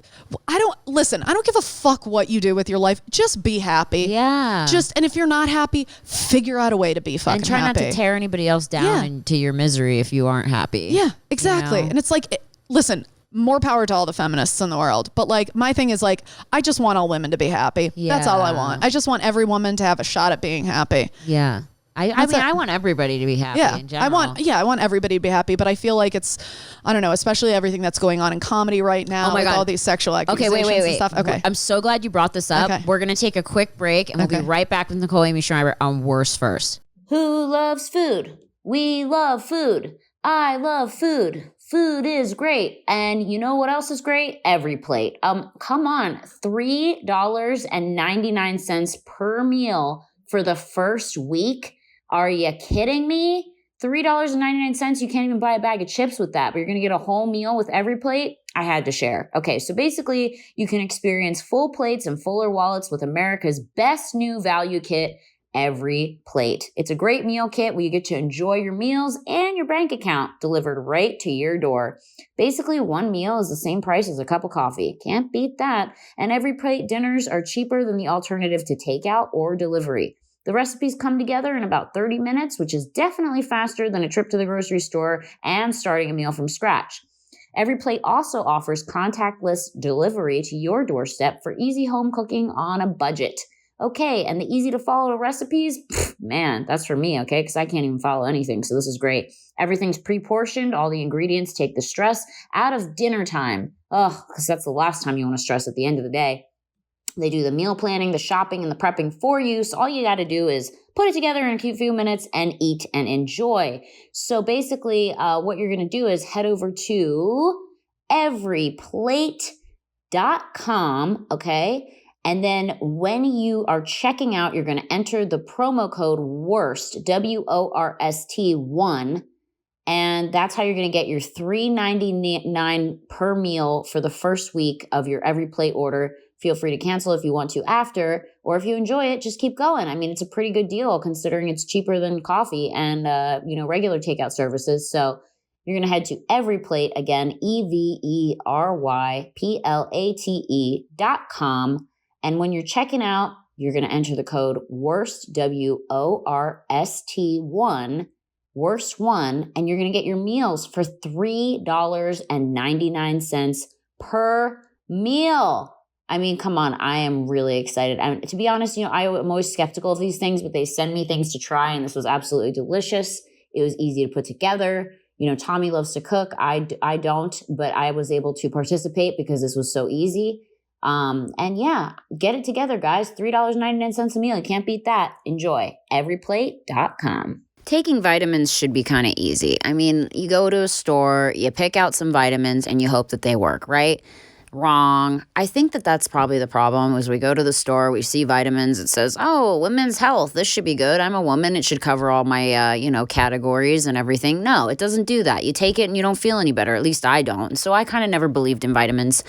I don't give a fuck what you do with your life. Just be happy. Yeah. And if you're not happy, figure out a way to be fucking happy. And try not to tear anybody else down into your misery if you aren't happy. Yeah, exactly. And it's like, listen, more power to all the feminists in the world. But like, my thing is like, I just want all women to be happy. Yeah. That's all I want. I just want every woman to have a shot at being happy. Yeah. I want everybody to be happy in general. I want everybody to be happy, but I feel like it's, I don't know, especially everything that's going on in comedy right now with all these sexual accusations and stuff. Okay. I'm so glad you brought this up. Okay. We're going to take a quick break and we'll be right back with Nicole Aimée Schreiber on Worst First. Who loves food? We love food. I love food. Food is great. And you know what else is great? Every plate. Come on. $3.99 per meal for the first week. Are you kidding me? $3.99. You can't even buy a bag of chips with that, but you're going to get a whole meal with every plate. I had to share. Okay, so basically you can experience full plates and fuller wallets with America's best new value kit, Every Plate. It's a great meal kit where you get to enjoy your meals and your bank account delivered right to your door. Basically, one meal is the same price as a cup of coffee. Can't beat that. And Every Plate dinners are cheaper than the alternative to takeout or delivery. The recipes come together in about 30 minutes, which is definitely faster than a trip to the grocery store and starting a meal from scratch. Every Plate also offers contactless delivery to your doorstep for easy home cooking on a budget. Okay, and the easy to follow recipes, man, that's for me, okay, because I can't even follow anything, so this is great. Everything's pre-portioned. All the ingredients take the stress out of dinner time. Ugh, because that's the last time you want to stress at the end of the day. They do the meal planning, the shopping, and the prepping for you. So all you got to do is put it together in a few minutes and eat and enjoy. So basically, what you're going to do is head over to everyplate.com, okay? And then when you are checking out, you're going to enter the promo code WORST, WORST1. And that's how you're going to get your $3.99 per meal for the first week of your Every Plate order. Feel free to cancel if you want to after, or if you enjoy it, just keep going. I mean, it's a pretty good deal considering it's cheaper than coffee and, regular takeout services. So you're going to head to Every Plate, again, everyplate.com. And when you're checking out, you're going to enter the code WORST, WORST1, WORST1, and you're going to get your meals for $3.99 per meal. I mean, come on, I am really excited. And to be honest, I'm always skeptical of these things, but they send me things to try, and this was absolutely delicious. It was easy to put together. Tommy loves to cook. I don't, but I was able to participate because this was so easy. And yeah, get it together, guys. $3.99 a meal. You can't beat that. Enjoy. Everyplate.com. Taking vitamins should be kind of easy. I mean, you go to a store, you pick out some vitamins, and you hope that they work, right? Wrong. I think that that's probably the problem is we go to the store, we see vitamins, it says, oh, women's health, this should be good. I'm a woman. It should cover all my, categories and everything. No, it doesn't do that. You take it and you don't feel any better. At least I don't. So I kind of never believed in vitamins.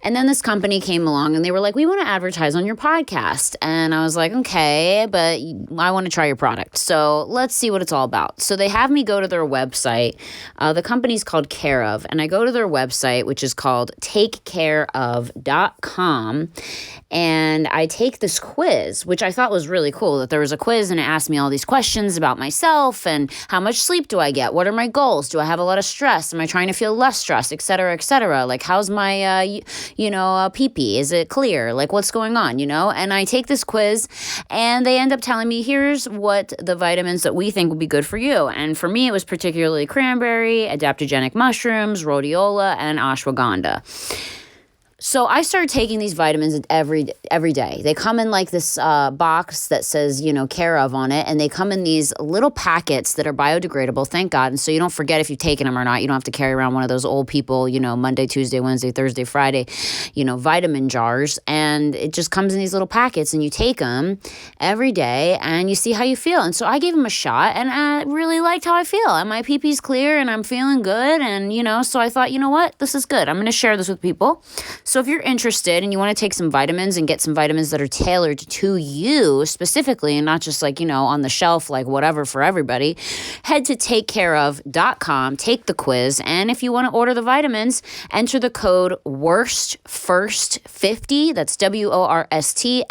And then this company came along and they were like, we want to advertise on your podcast. And I was like, okay, but I want to try your product. So let's see what it's all about. So they have me go to their website. The company's called Care Of. And I go to their website, which is called takecareof.com. And I take this quiz, which I thought was really cool, that there was a quiz and it asked me all these questions about myself and how much sleep do I get? What are my goals? Do I have a lot of stress? Am I trying to feel less stressed, et cetera, et cetera? Like, how's my, pee-pee? Is it clear? Like, what's going on, And I take this quiz and they end up telling me, here's what the vitamins that we think would be good for you. And for me, it was particularly cranberry, adaptogenic mushrooms, rhodiola, and ashwagandha. So I started taking these vitamins every day. They come in like this box that says, care of on it. And they come in these little packets that are biodegradable, thank God. And so you don't forget if you've taken them or not. You don't have to carry around one of those old people, Monday, Tuesday, Wednesday, Thursday, Friday, vitamin jars. And it just comes in these little packets and you take them every day and you see how you feel. And so I gave them a shot and I really liked how I feel. And my pee-pee's clear and I'm feeling good. And, so I thought, you know what? This is good. I'm going to share this with people. So if you're interested and you want to take some vitamins and get some vitamins that are tailored to you specifically and not just like, on the shelf, like whatever for everybody, head to takecareof.com, take the quiz. And if you want to order the vitamins, enter the code WORSTFIRST50. That's WORSTFIRST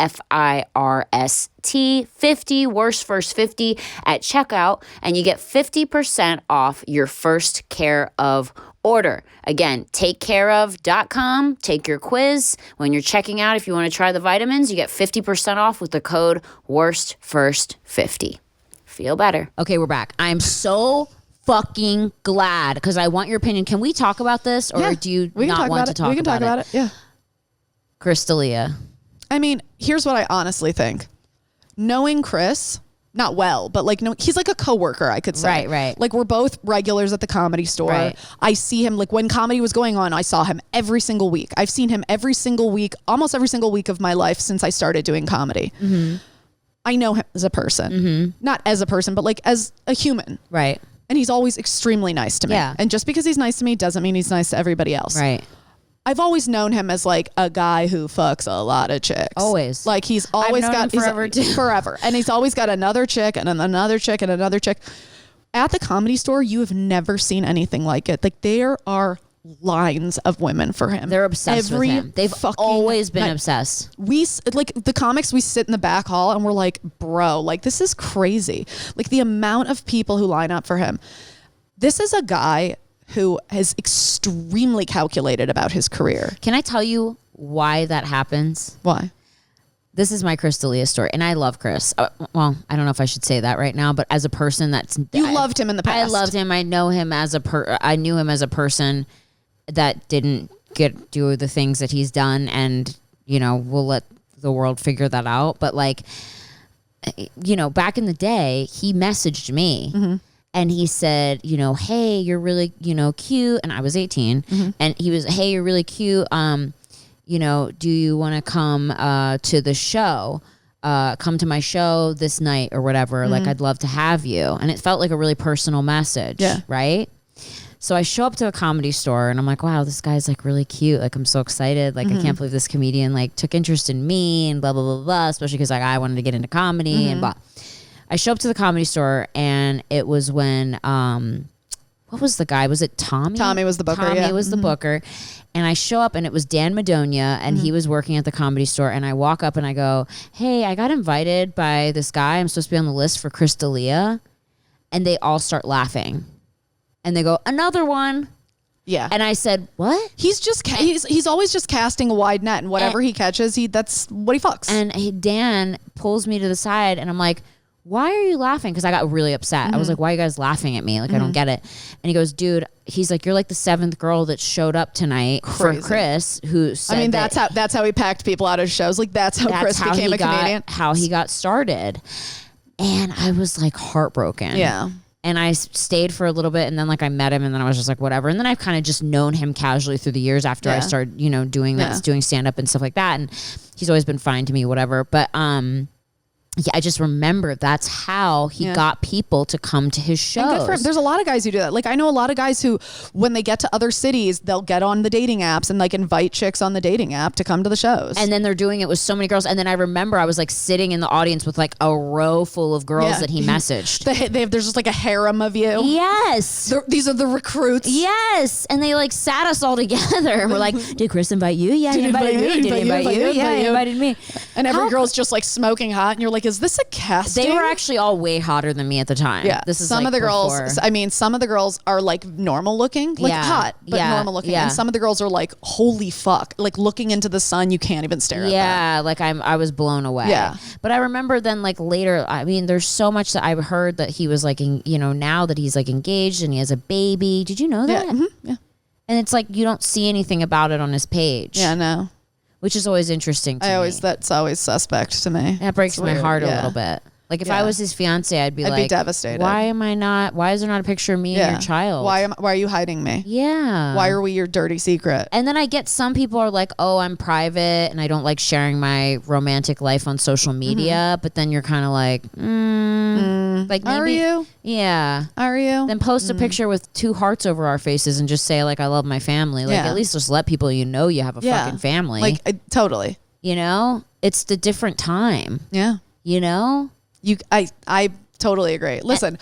50, worst first 50 at checkout. And you get 50% off your first Care of order. Again, takecareof.com, take your quiz. When you're checking out, if you want to try the vitamins, you get 50% off with the code WORSTFIRST50. Feel better. Okay, we're back. I'm so fucking glad because I want your opinion. Can we talk about this or do you not want to talk about it? We can talk about it. Yeah. Crystalia. I mean, here's what I honestly think. Knowing Chris, not well, but like, no, he's like a coworker, I could say. Right. Like we're both regulars at the Comedy Store. Right. I see him like when comedy was going on, I saw him every single week. I've seen him every single week, almost every single week of my life since I started doing comedy. Mm-hmm. I know him as a person, not as a person, but like as a human. Right. And he's always extremely nice to me. Yeah. And just because he's nice to me doesn't mean he's nice to everybody else. Right. I've always known him as like a guy who fucks a lot of chicks. Always. Like he's always got forever too. Forever. And he's always got another chick and another chick and another chick. At the Comedy Store, you have never seen anything like it. Like there are lines of women for him. They're obsessed with him. They've always been obsessed. We like the comics, we sit in the back hall and we're like, bro, like this is crazy. Like the amount of people who line up for him. This is a guy who is extremely calculated about his career. Can I tell you why that happens? Why? This is my Crystalia story, and I love Chris. Well, I don't know if I should say that right now, but as a person, loved him in the past. I loved him. I know him as I knew him as a person that didn't do the things that he's done, and we'll let the world figure that out. But like, back in the day, he messaged me. Mm-hmm. And he said, hey, you're really, cute. And I was 18. Mm-hmm. And he was, hey, you're really cute. Do you want to come to the show? Come to my show this night or whatever. Mm-hmm. Like, I'd love to have you. And it felt like a really personal message. Yeah. Right? So I show up to a Comedy Store and I'm like, wow, this guy's like really cute. Like, I'm so excited. Like, I can't believe this comedian like took interest in me and blah, blah, blah, blah. Especially because like I wanted to get into comedy and blah. I show up to the Comedy Store and it was when, what was the guy? Was it Tommy? Tommy was the booker. Tommy was the booker. And I show up and it was Dan Madonia and he was working at the Comedy Store. And I walk up and I go, hey, I got invited by this guy. I'm supposed to be on the list for Crystalia. And they all start laughing. And they go, another one. Yeah. And I said, what? He's just, he's always just casting a wide net and whatever he catches, that's what he fucks. And Dan pulls me to the side and I'm like, why are you laughing? Because I got really upset. I was like, why are you guys laughing at me? Like, I don't get it. And he goes, dude, he's like, you're like the 7th girl that showed up tonight for Chris, who said I mean, that's how he packed people out of shows. Like, that's how Chris became a comedian. How he got started. And I was like heartbroken. Yeah. And I stayed for a little bit and then like I met him and then I was just like, whatever. And then I've kind of just known him casually through the years after I started, doing that, doing stand up and stuff like that. And he's always been fine to me, whatever. But, yeah, I just remember that's how he got people to come to his shows. And good for him. There's a lot of guys who do that. Like I know a lot of guys who, when they get to other cities, they'll get on the dating apps and like invite chicks on the dating app to come to the shows. And then they're doing it with so many girls. And then I remember I was like sitting in the audience with like a row full of girls that he messaged. There's just like a harem of you. Yes. These are the recruits. Yes. And they like sat us all together and we're like, did Chris invite you? Yeah, he invited me. Did he invite you? Yeah, he invited me. And every girl's just like smoking hot and you're like, is this a casting? They were actually all way hotter than me at the time. Yeah. This is some like of the girls, before. I mean, some of the girls are like normal looking, like hot, but normal looking. Yeah. And some of the girls are like, holy fuck, like looking into the sun, you can't even stare at them. Yeah, like I was blown away. Yeah. But I remember then like later, I mean, there's so much that I've heard that he was like, now that he's like engaged and he has a baby. Did you know that? Yeah. Mm-hmm. Yeah. And it's like you don't see anything about it on his page. Yeah, no. Which is always interesting to me. That's always suspect to me. That breaks my heart a little bit. Like if I was his fiance, I'd be devastated. Why is there not a picture of me and your child? Why are you hiding me? Yeah. Why are we your dirty secret? And then I get some people are like, oh, I'm private and I don't like sharing my romantic life on social media. But then you're kind of like, like maybe, are you? Yeah. Are you? Then post a picture with 2 hearts over our faces and just say like, I love my family. Like at least just let people you have a fucking family. Like totally. You know, it's the different time. Yeah. You know. I totally agree. Listen,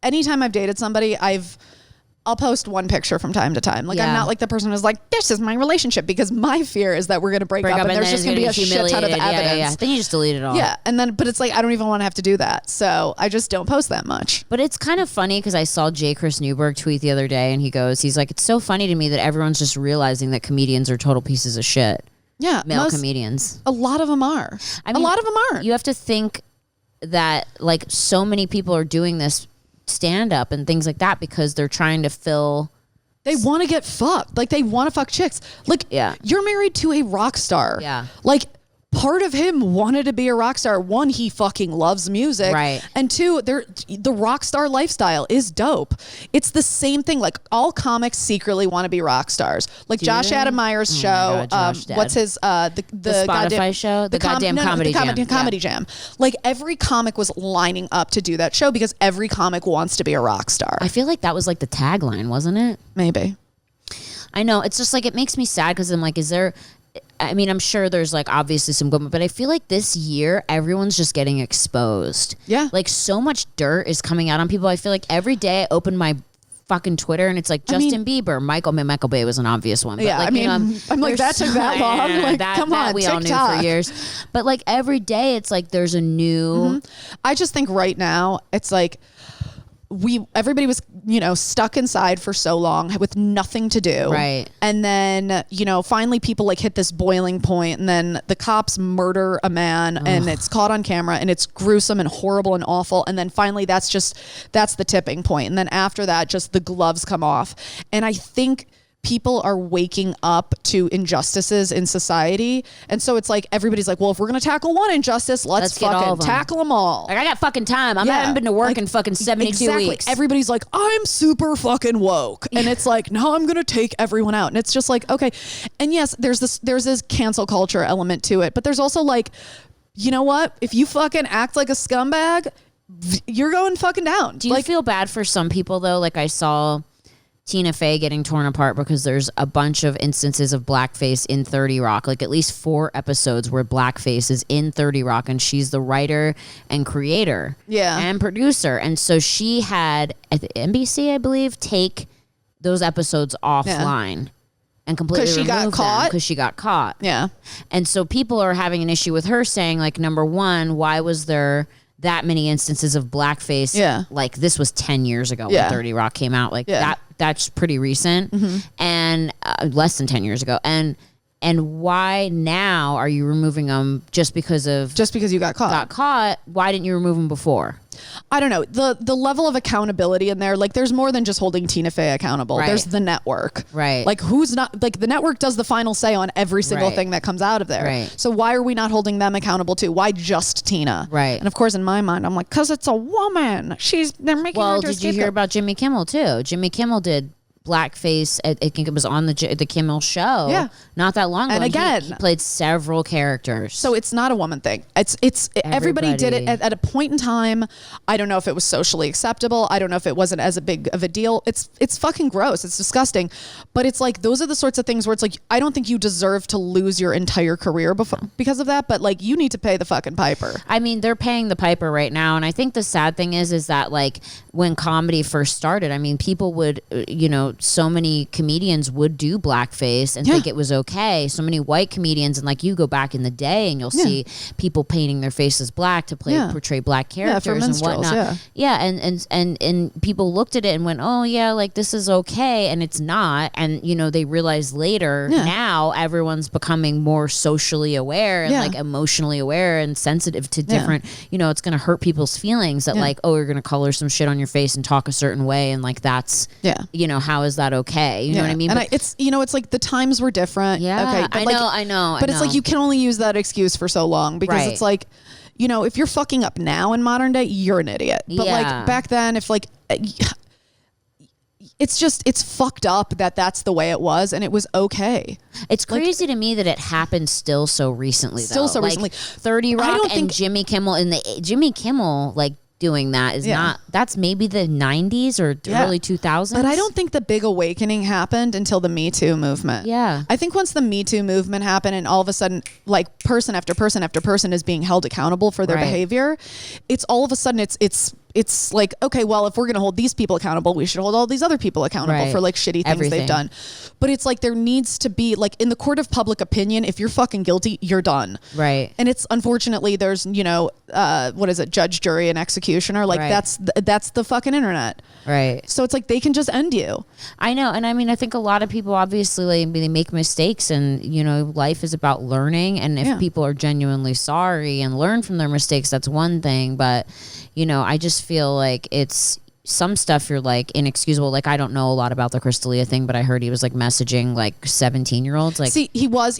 anytime I've dated somebody, I'll post one picture from time to time. Like I'm not like the person who's like, this is my relationship, because my fear is that we're going to break up and there's just going to be a shit ton of evidence. Yeah. Then you just delete it all. Yeah. But it's like, I don't even want to have to do that. So I just don't post that much. But it's kind of funny because I saw J. Chris Newberg tweet the other day and he's like, it's so funny to me that everyone's just realizing that comedians are total pieces of shit. Yeah. Male comedians. A lot of them are. I mean, a lot of them aren't. You have to think that like so many people are doing this stand up and things like that because they're trying to fill. They want to get fucked. Like they want to fuck chicks. Like you're married to a rock star. Yeah. Like part of him wanted to be a rock star. 1, he fucking loves music. Right. And 2, the rock star lifestyle is dope. It's the same thing. Like all comics secretly want to be rock stars. Like Josh Adam Meyers' show. What's his the Spotify show? The goddamn Comedy Jam. Comedy Jam. Like every comic was lining up to do that show because every comic wants to be a rock star. I feel like that was like the tagline, wasn't it? Maybe. I know. It's just like it makes me sad because I'm like, I mean, I'm sure there's like obviously some good, but I feel like this year everyone's just getting exposed. Yeah. Like so much dirt is coming out on people. I feel like every day I open my fucking Twitter and it's like Justin Bieber, Michael Bay was an obvious one. But yeah, like, I mean, I'm like, that took that long. Like, come on, we TikTok. all knew for years. But like every day it's like there's a new. I just think right now it's like, everybody was, stuck inside for so long with nothing to do. Right. And then, finally people like hit this boiling point and then the cops murder a man and it's caught on camera and it's gruesome and horrible and awful. And then finally that's the tipping point. And then after that, just the gloves come off. And I think people are waking up to injustices in society. And so it's like, everybody's like, well, if we're going to tackle one injustice, let's fucking tackle them all. Like, I got fucking time. I haven't been to work in fucking 72 weeks. Everybody's like, I'm super fucking woke. And it's like, no, I'm going to take everyone out. And it's just like, okay. And yes, there's this cancel culture element to it. But there's also like, you know what? If you fucking act like a scumbag, you're going fucking down. Do you feel bad for some people though? Like I saw Tina Fey getting torn apart because there's a bunch of instances of blackface in 30 Rock, like at least 4 episodes where blackface is in 30 Rock, and she's the writer and creator and producer. And so she had, at the NBC, I believe, take those episodes offline and completely remove them because she got caught. Yeah. And so people are having an issue with her saying, like, number one, why was there that many instances of blackface? Yeah. Like this was 10 years ago when 30 Rock came out. Like that's pretty recent and less than 10 years ago. And why now are you removing them just because you got caught? Why didn't you remove them before? I don't know. The level of accountability in there, like there's more than just holding Tina Fey accountable. Right. There's the network. Right. Like who's not, like the network does the final say on every single thing that comes out of there. Right. So why are we not holding them accountable too? Why just Tina? Right. And of course in my mind, I'm like, cause it's a woman. They're making her. Well, did you hear about Jimmy Kimmel too? Jimmy Kimmel did blackface. I think it was on the Kimmel show not that long ago. And again, he played several characters. So it's not a woman thing. It's everybody did it at a point in time. I don't know if it was socially acceptable. I don't know if it wasn't as big of a deal. It's fucking gross. It's disgusting. But it's like those are the sorts of things where it's like I don't think you deserve to lose your entire career because of that, but like you need to pay the fucking piper. I mean, they're paying the piper right now, and I think the sad thing is that like when comedy first started, I mean, people would so many comedians would do blackface and think it was okay. So many white comedians, and like you go back in the day and you'll see people painting their faces black to portray black characters and whatnot. And people looked at it and went, oh yeah, like this is okay, and it's not. And they realized later now everyone's becoming more socially aware and like emotionally aware and sensitive to different. It's going to hurt people's feelings that like, oh, you're going to color some shit on your face and talk a certain way, and like that's how how is that okay? You know what I mean? And it's, you know, it's like the times were different. Yeah, okay, but I know. But it's like you can only use that excuse for so long because it's like, you know, if you're fucking up now in modern day, you're an idiot. But like back then, if like, it's fucked up that that's the way it was and it was okay. It's crazy to me that it happened still so recently. Recently. 30 Rock and Jimmy Kimmel Jimmy Kimmel like doing that is not, that's maybe the 90s or early 2000s. But I don't think the big awakening happened until the Me Too movement. Yeah. I think once the Me Too movement happened and all of a sudden like person after person after person is being held accountable for their behavior, it's all of a sudden it's like, okay, well, if we're going to hold these people accountable, we should hold all these other people accountable for like shitty things they've done. But it's like there needs to be like in the court of public opinion, if you're fucking guilty, you're done. Right. And it's unfortunately there's, you know, what is it? Judge, jury, and executioner. Like that's the fucking internet. Right. So it's like they can just end you. I know. And I mean, I think a lot of people obviously like, they make mistakes and, you know, life is about learning. And if people are genuinely sorry and learn from their mistakes, that's one thing. But, you know, I just feel like it's some stuff you're like inexcusable. Like I don't know a lot about the Crystalia thing, but I heard he was like messaging like 17-year-olds. Like, see, he was,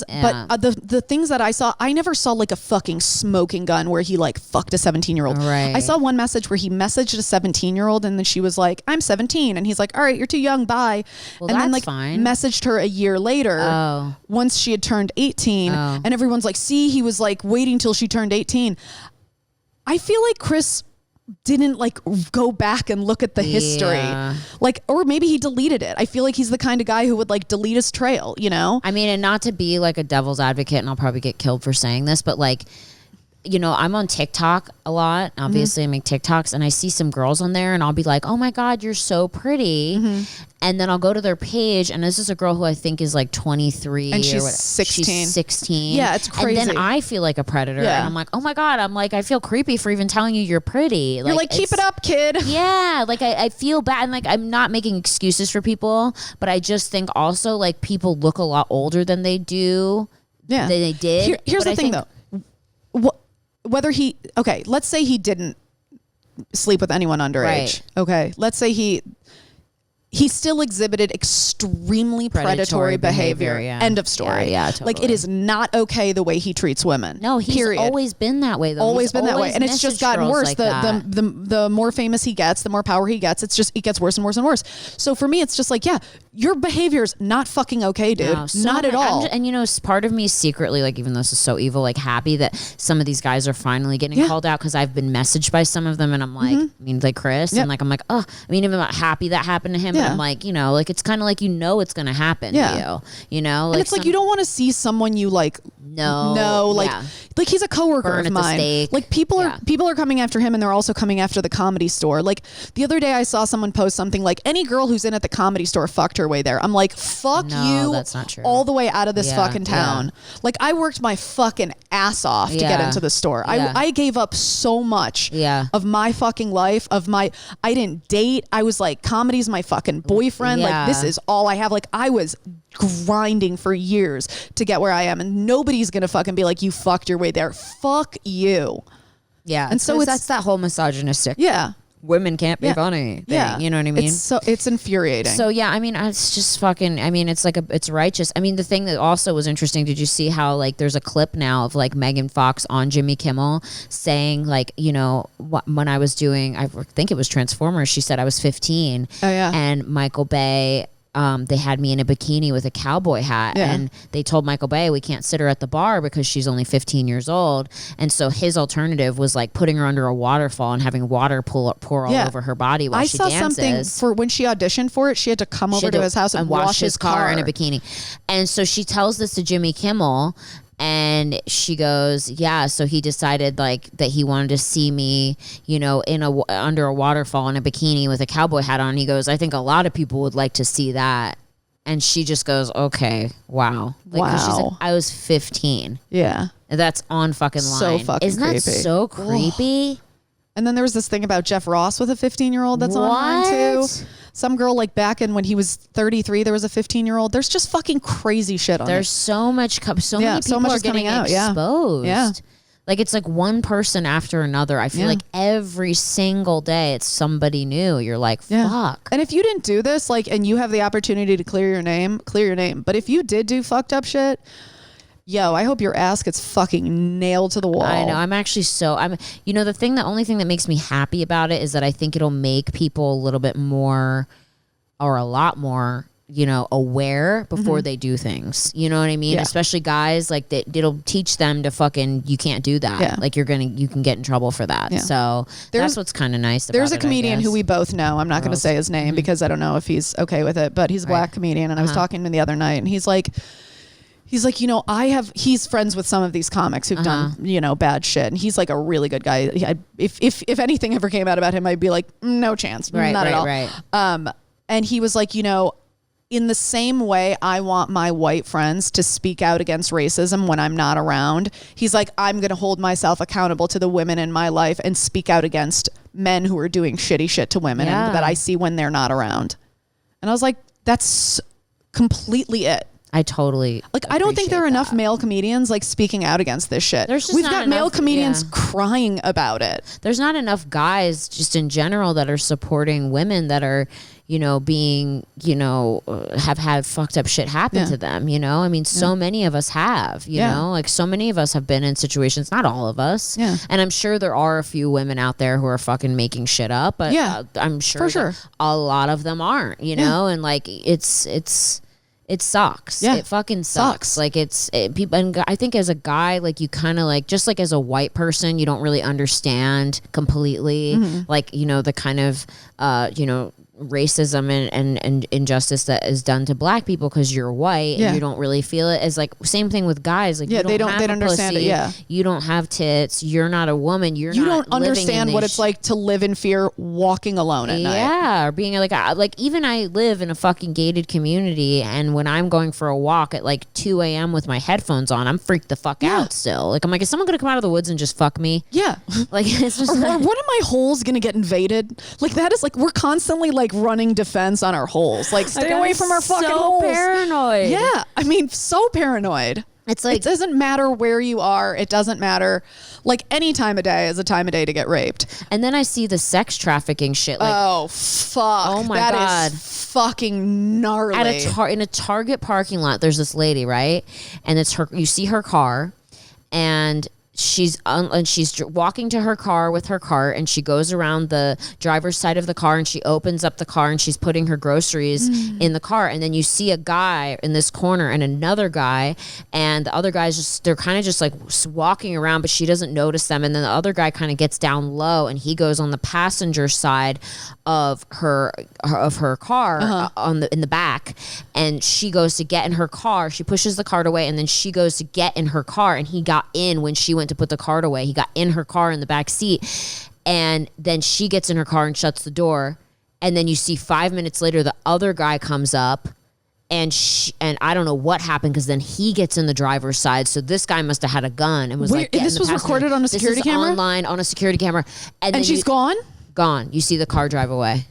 but the things that I saw, I never saw like a fucking smoking gun where he like fucked a 17-year-old. Right. I saw one message where he messaged a 17-year-old and then she was like, I'm 17, and he's like, all right, you're too young, bye. Well, and that's then like fine. Messaged her a year later, once she had turned 18, and everyone's like, see, he was like waiting till she turned 18. I feel like Chris didn't like go back and look at the history, like, or maybe he deleted it. I feel like he's the kind of guy who would like delete his trail, you know? I mean, and not to be like a devil's advocate, and I'll probably get killed for saying this, but like, you know, I'm on TikTok a lot. Obviously, I make TikToks, and I see some girls on there, and I'll be like, "Oh my God, you're so pretty," and then I'll go to their page, and this is a girl who I think is like 23, and she's or 16. She's 16. Yeah, it's crazy. And then I feel like a predator, and I'm like, "Oh my God," I'm like, I feel creepy for even telling you you're pretty. Like, you're like, keep it up, kid. Yeah, like I feel bad, and like I'm not making excuses for people, but I just think also like people look a lot older than they do. Yeah, than they did. Here's the thing, though. Whether let's say he didn't sleep with anyone underage. Okay. Let's say he still exhibited extremely predatory behavior. End of story. Yeah, totally. Like it is not okay the way he treats women. No, he's always been that way though. Always been that way. And it's just gotten worse. Like the more famous he gets, the more power he gets, it gets worse and worse and worse. So for me, it's just like, your behavior's not fucking okay, dude. No, not at all. And you know, part of me secretly, like, even though this is so evil, like happy that some of these guys are finally getting called out, because I've been messaged by some of them, and I'm like, I mean, like Chris, and like I'm like, oh, I mean, even not happy that happened to him, but I'm like, you know, like it's kind of like, you know, it's gonna happen to you know, like, and it's like you don't want to see someone you like like he's a coworker of mine. Like people are coming after him, and they're also coming after the Comedy Store. Like the other day I saw someone post something like, any girl who's in at the Comedy Store fucked her way there. I'm like, fuck you, that's not true. all the way out of this fucking town. Like I worked my fucking ass off to get into the store. I gave up so much of my fucking life, I didn't date. I was like, comedy's my fucking boyfriend. Like this is all I have. Like I was grinding for years to get where I am, and nobody's gonna fucking be like, you fucked your way there. Fuck you. Yeah. And so that's that whole misogynistic women can't be funny thing, you know what I mean? It's infuriating. So I mean, it's just fucking, I mean, it's like it's righteous. I mean, the thing that also was interesting, did you see how like there's a clip now of like Megan Fox on Jimmy Kimmel saying like, you know, when I was doing, I think it was Transformers, she said I was 15. And Michael Bay, they had me in a bikini with a cowboy hat, and they told Michael Bay we can't sit her at the bar because she's only 15 years old. And so his alternative was like putting her under a waterfall and having water pour all over her body while she dances. I saw something for when she auditioned for it, she had to come over to his house and wash his car in a bikini. And so she tells this to Jimmy Kimmel, and she goes, so he decided like that he wanted to see me, you know, under a waterfall in a bikini with a cowboy hat on. He goes, I think a lot of people would like to see that. And she just goes, okay, wow. Like, she's like, I was 15. Yeah. And that's on fucking line. So fucking Isn't creepy. That so creepy? And then there was this thing about Jeff Ross with a 15-year-old that's online too. Some girl like back in when he was 33, there was a 15-year-old. There's just fucking crazy shit on There's so many people are getting coming out, exposed. Yeah. Like, it's like one person after another. I feel like every single day it's somebody new. You're like, fuck. And if you didn't do this, like, and you have the opportunity to clear your name. But if you did do fucked up shit, yo, I hope your ass gets fucking nailed to the wall. I know. I'm actually the only thing that makes me happy about it is that I think it'll make people a little bit more, or a lot more, aware before they do things. You know what I mean? Yeah. Especially guys, like it'll teach them to fucking, you can't do that. Yeah. Like you can get in trouble for that. Yeah. So that's what's kind of nice about it. There's a comedian who we both know. I'm not going to say his name because I don't know if he's okay with it, but he's a black comedian. And I was talking to him the other night and he's like, he's friends with some of these comics who've done, bad shit. And he's like a really good guy. If anything ever came out about him, I'd be like, no chance. Not at all. Right. And he was like, in the same way I want my white friends to speak out against racism when I'm not around, he's like, I'm going to hold myself accountable to the women in my life and speak out against men who are doing shitty shit to women and that I see when they're not around. And I was like, that's completely it. I totally I don't think there are enough male comedians like speaking out against this shit. We've got male comedians crying about it. There's not enough guys just in general that are supporting women that are, being, have had fucked up shit happen to them, I mean, so many of us have, like so many of us have been in situations, not all of us. Yeah. And I'm sure there are a few women out there who are fucking making shit up, but I'm sure, a lot of them aren't, and like it sucks. Yeah. It fucking sucks. Like people, and I think as a guy, like you kind of like, just like as a white person, you don't really understand completely, like, the kind of, racism and injustice that is done to black people because you're white and you don't really feel it. As like same thing with guys, like they don't understand pussy, it. You don't have tits, you're not a woman, you don't understand what it's like to live in fear walking alone at night. Or being like even I live in a fucking gated community, and when I'm going for a walk at like 2 a.m. with my headphones on, I'm freaked the fuck out still. Like I'm like, is someone gonna come out of the woods and just fuck me? Yeah. Like it's just or one of my holes gonna get invaded? Like that is like, we're constantly like running defense on our holes. Like stay away from our fucking holes. Paranoid. Yeah. I mean, so paranoid. It's like, it doesn't matter where you are. It doesn't matter. Like any time of day is a time of day to get raped. And then I see the sex trafficking shit. Like, oh fuck! Oh my god, that is fucking gnarly. In a Target parking lot, there's this lady, right? And it's her. You see her car, and she's walking to her car with her cart, and she goes around the driver's side of the car and she opens up the car and she's putting her groceries in the car, and then you see a guy in this corner and another guy, and the other guys they're kind of just like walking around, but she doesn't notice them, and then the other guy kind of gets down low and he goes on the passenger side of her car in the back, and she goes to get in her car, she pushes the cart away, and then she goes to get in her car, and he got in when she went to put the cart away. He got in her car in the back seat, and then she gets in her car and shuts the door, and then you see 5 minutes later the other guy comes up, and I don't know what happened, because then he gets in the driver's side, so this guy must have had a gun and was like, this was recorded on a security camera? Online on a security camera, and she's gone. You see the car drive away.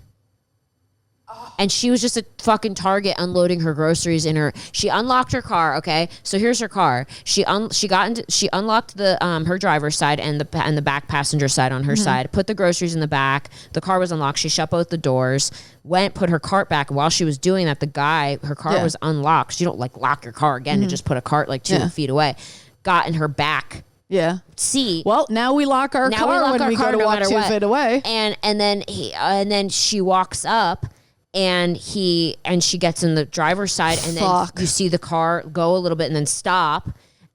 And she was just at fucking Target unloading her groceries in her. She unlocked her car. Okay, so here's her car. She unlocked the her driver's side and the back passenger side on her side. Put the groceries in the back. The car was unlocked. She shut both the doors. Put her cart back. While she was doing that, her car was unlocked. You don't like lock your car again and just put a cart like 2 feet away. Got in her back. Yeah. See. Well, now we lock our car when we go to walk 2 feet away. And then she walks up. And she gets in the driver's side, and then you see the car go a little bit and then stop.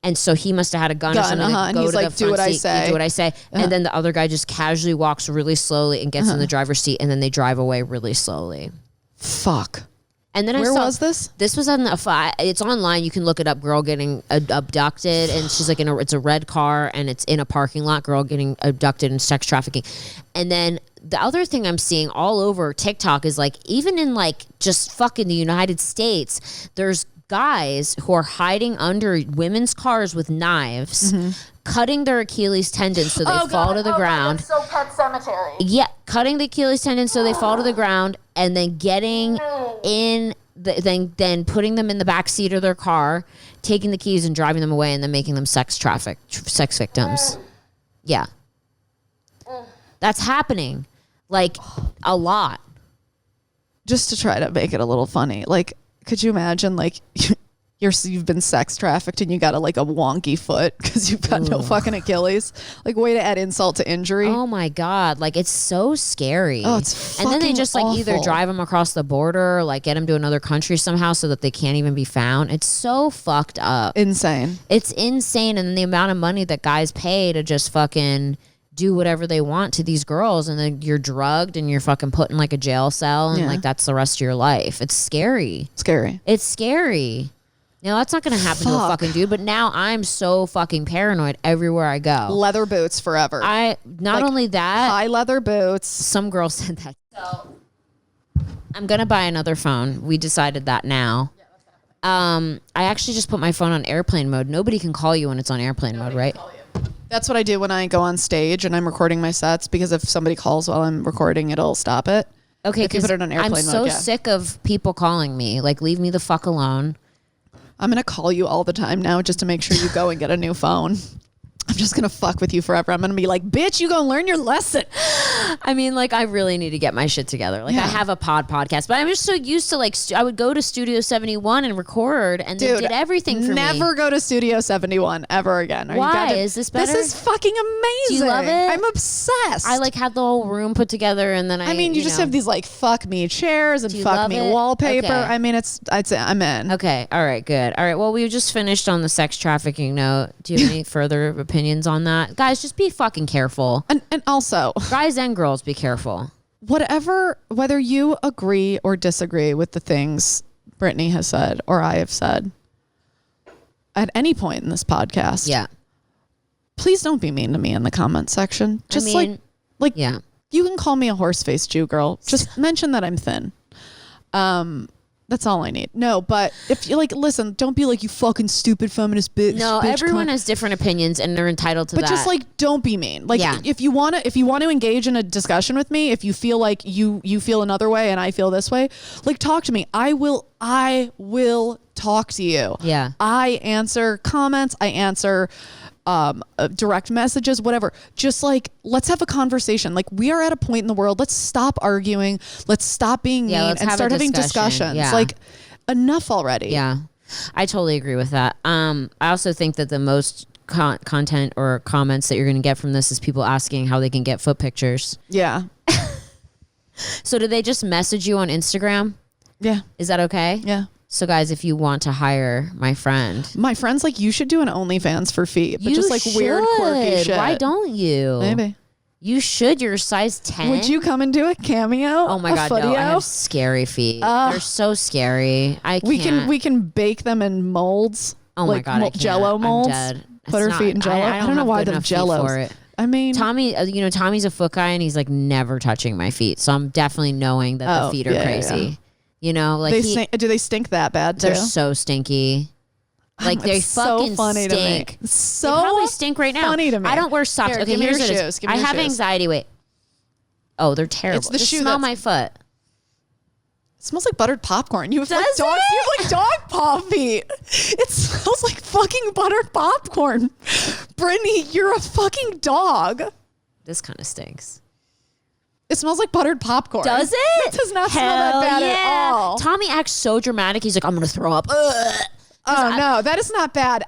And so he must have had a gun or something. And he's like, do what I say. Do what I say. And then the other guy just casually walks really slowly and gets in the driver's seat, and then they drive away really slowly. Fuck. And then where was this? This was on it's online. You can look it up. Girl getting abducted, and she's like it's a red car, and it's in a parking lot. Girl getting abducted and sex trafficking. And then the other thing I'm seeing all over TikTok is like, even in like just fucking the United States, there's guys who are hiding under women's cars with knives, cutting their Achilles tendons so they fall to the ground. That's so Pet Cemetery. Yeah, cutting the Achilles tendons so they fall to the ground, and then getting in, then putting them in the back seat of their car, taking the keys and driving them away, and then making them sex victims. Yeah. That's happening. Like, a lot. Just to try to make it a little funny. Like, could you imagine, like, you've been sex trafficked and you got a wonky foot because you've got no fucking Achilles? Like, way to add insult to injury. Oh my God. Like, it's so scary. Oh, it's fucking And then they just like either awful. drive them across the border or like get them to another country somehow so that they can't even be found. It's so fucked up. Insane. It's insane. And the amount of money that guys pay to just fucking do whatever they want to these girls, and then you're drugged and you're fucking put in like a jail cell, and like that's the rest of your life. It's scary. Scary. It's scary. You know, that's not going to happen to a fucking dude, but now I'm so fucking paranoid everywhere I go. Leather boots forever. Not only that, high leather boots. some girl said that. So I'm going to buy another phone. We decided that now. I actually just put my phone on airplane mode. Nobody can call you when it's on airplane mode, right? That's what I do when I go on stage and I'm recording my sets, because if somebody calls while I'm recording, it'll stop it. Okay, if you put it on airplane I'm so mode, sick of people calling me. Like, leave me the fuck alone. I'm going to call you all the time now just to make sure you go and get a new phone. I'm just going to fuck with you forever. I'm going to be like, bitch, you go learn your lesson. I mean, like, I really need to get my shit together. Like, I have a podcast, but I'm just so used to, like, I would go to Studio 71 and record, and they did everything for me. Never go to Studio 71 ever again. Why? Is this better? This is fucking amazing. Do you love it? I'm obsessed. I, like, had the whole room put together, and then you just have these, like, fuck me chairs and fuck me wallpaper. Okay. I mean, I'm in. Okay. All right. Good. All right. Well, we just finished on the sex trafficking note. Do you have any further opinions on that? Guys, just be fucking careful. And also, guys and girls, be careful. Whether you agree or disagree with the things Brittany has said or I have said at any point in this podcast. Yeah. Please don't be mean to me in the comment section. Just yeah. You can call me a horse-faced Jew girl. Just mention that I'm thin. That's all I need. No, but if you listen, don't be like, you fucking stupid feminist bitch. No, everyone has different opinions and they're entitled to that. But just don't be mean. If you want to engage in a discussion with me, if you feel like you feel another way and I feel this way, talk to me. I will talk to you. Yeah. I answer comments. I answer direct messages, whatever. Just let's have a conversation. We are at a point in the world. Let's stop arguing. Let's stop being mean and start having discussions. Yeah. Enough already. Yeah, I totally agree with that. I also think that the most content or comments that you're going to get from this is people asking how they can get foot pictures. Yeah. So do they just message you on Instagram? Yeah. Is that okay? Yeah. So guys, if you want to hire my friend's you should do an OnlyFans for feet, but just weird, quirky shit. Why don't you? Maybe. You should. You're a size 10. Would you come and do a cameo? Oh my God, no. I have scary feet. They're so scary. I can't. We can bake them in molds. Oh my God, I can't. Jello molds. I'm dead. Put her feet in Jello. I don't know why they're Jello for it. I mean, Tommy, Tommy's a foot guy and he's never touching my feet. So I'm definitely knowing that the feet are crazy. Yeah. Do they stink that bad too? They're so stinky. They fucking funny stink. To me. So they probably stink right now. Funny to me. I don't wear socks. Here, here's your shoes. I have anxiety. Wait. Oh, they're terrible. It's the Just shoe. Smell my foot. It smells like buttered popcorn. You have dogs. You have dog paw feet. It smells like fucking buttered popcorn. Brittany, you're a fucking dog. This kind of stinks. It smells like buttered popcorn. Does it? It does not smell that bad at all. Tommy acts so dramatic. He's like, I'm going to throw up. Ugh. No, that is not bad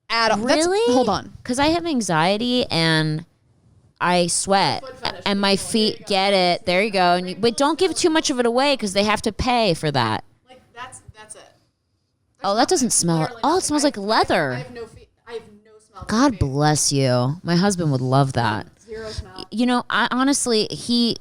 at all. Really? Hold on. Because I have anxiety and I sweat and my feet get it. There you go. But don't give too much of it away because they have to pay for that. That's it. Oh, that doesn't smell. Oh, it smells like leather. I have no smell. God bless you. My husband would love that. Zero smell. I honestly, he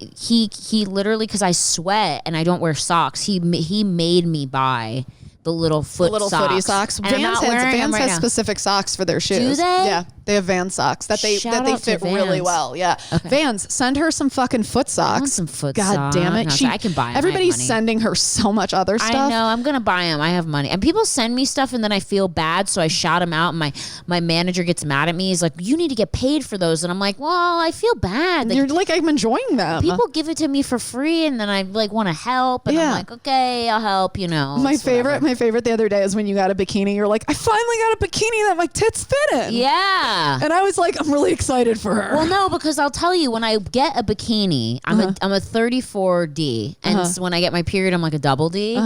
literally, because I sweat and I don't wear socks, he made me buy the little socks. Footy socks. Vans has specific socks for their shoes. Do they? Yeah, they have Vans socks that they fit really well. Yeah, okay. Vans, send her some fucking foot socks. I want some foot socks. God damn it, no, I can buy them. Everybody's sending her so much other stuff. I know. I'm gonna buy them. I have money, and people send me stuff, and then I feel bad, so I shout them out. And my manager gets mad at me. He's like, "You need to get paid for those," and I'm like, "Well, I feel bad." You're like, I'm enjoying them. People give it to me for free, and then I want to help, and I'm like, "Okay, I'll help." My favorite the other day is when you got a bikini. You're like, I finally got a bikini that my tits fit in. Yeah. Yeah. And I was like, I'm really excited for her. Well, no, because I'll tell you, when I get a bikini, I'm a 34D. And so when I get my period, I'm like a double D.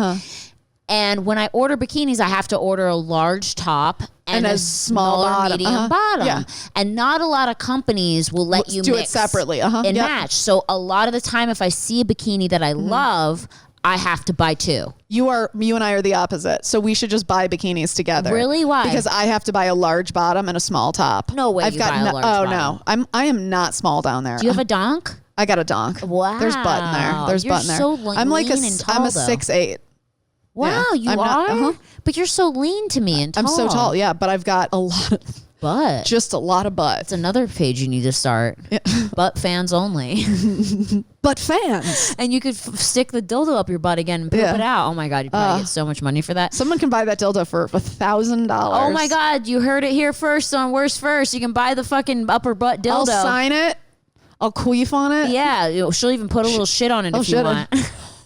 And when I order bikinis, I have to order a large top and a small bottom. medium bottom. Yeah. And not a lot of companies will let you do mix it separately and match. So a lot of the time, if I see a bikini that I love, I have to buy two. You and I are the opposite. So we should just buy bikinis together. Really? Why? Because I have to buy a large bottom and a small top. No way you buy a large bottom. No. I am not small down there. Do you have a donk? I got a donk. Wow. There's butt in there. There's butt in there. So I'm like lean and tall, I'm a though. 6'8". Wow, Yeah. you I'm are? not- But you're so lean to me and tall. I'm so tall, yeah, but I've got a lot of Butt. just a lot of butt. It's another page you need to start. Yeah. Butt fans only. Butt fans. And you could stick the dildo up your butt again and poop it out. Oh my God, you'd probably get so much money for that. Someone can buy that dildo for $1,000. Oh my God, you heard it here first on Worst First. You can buy the fucking upper butt dildo. I'll sign it. I'll queef on it. Yeah, she'll even put a little shit on it if you want.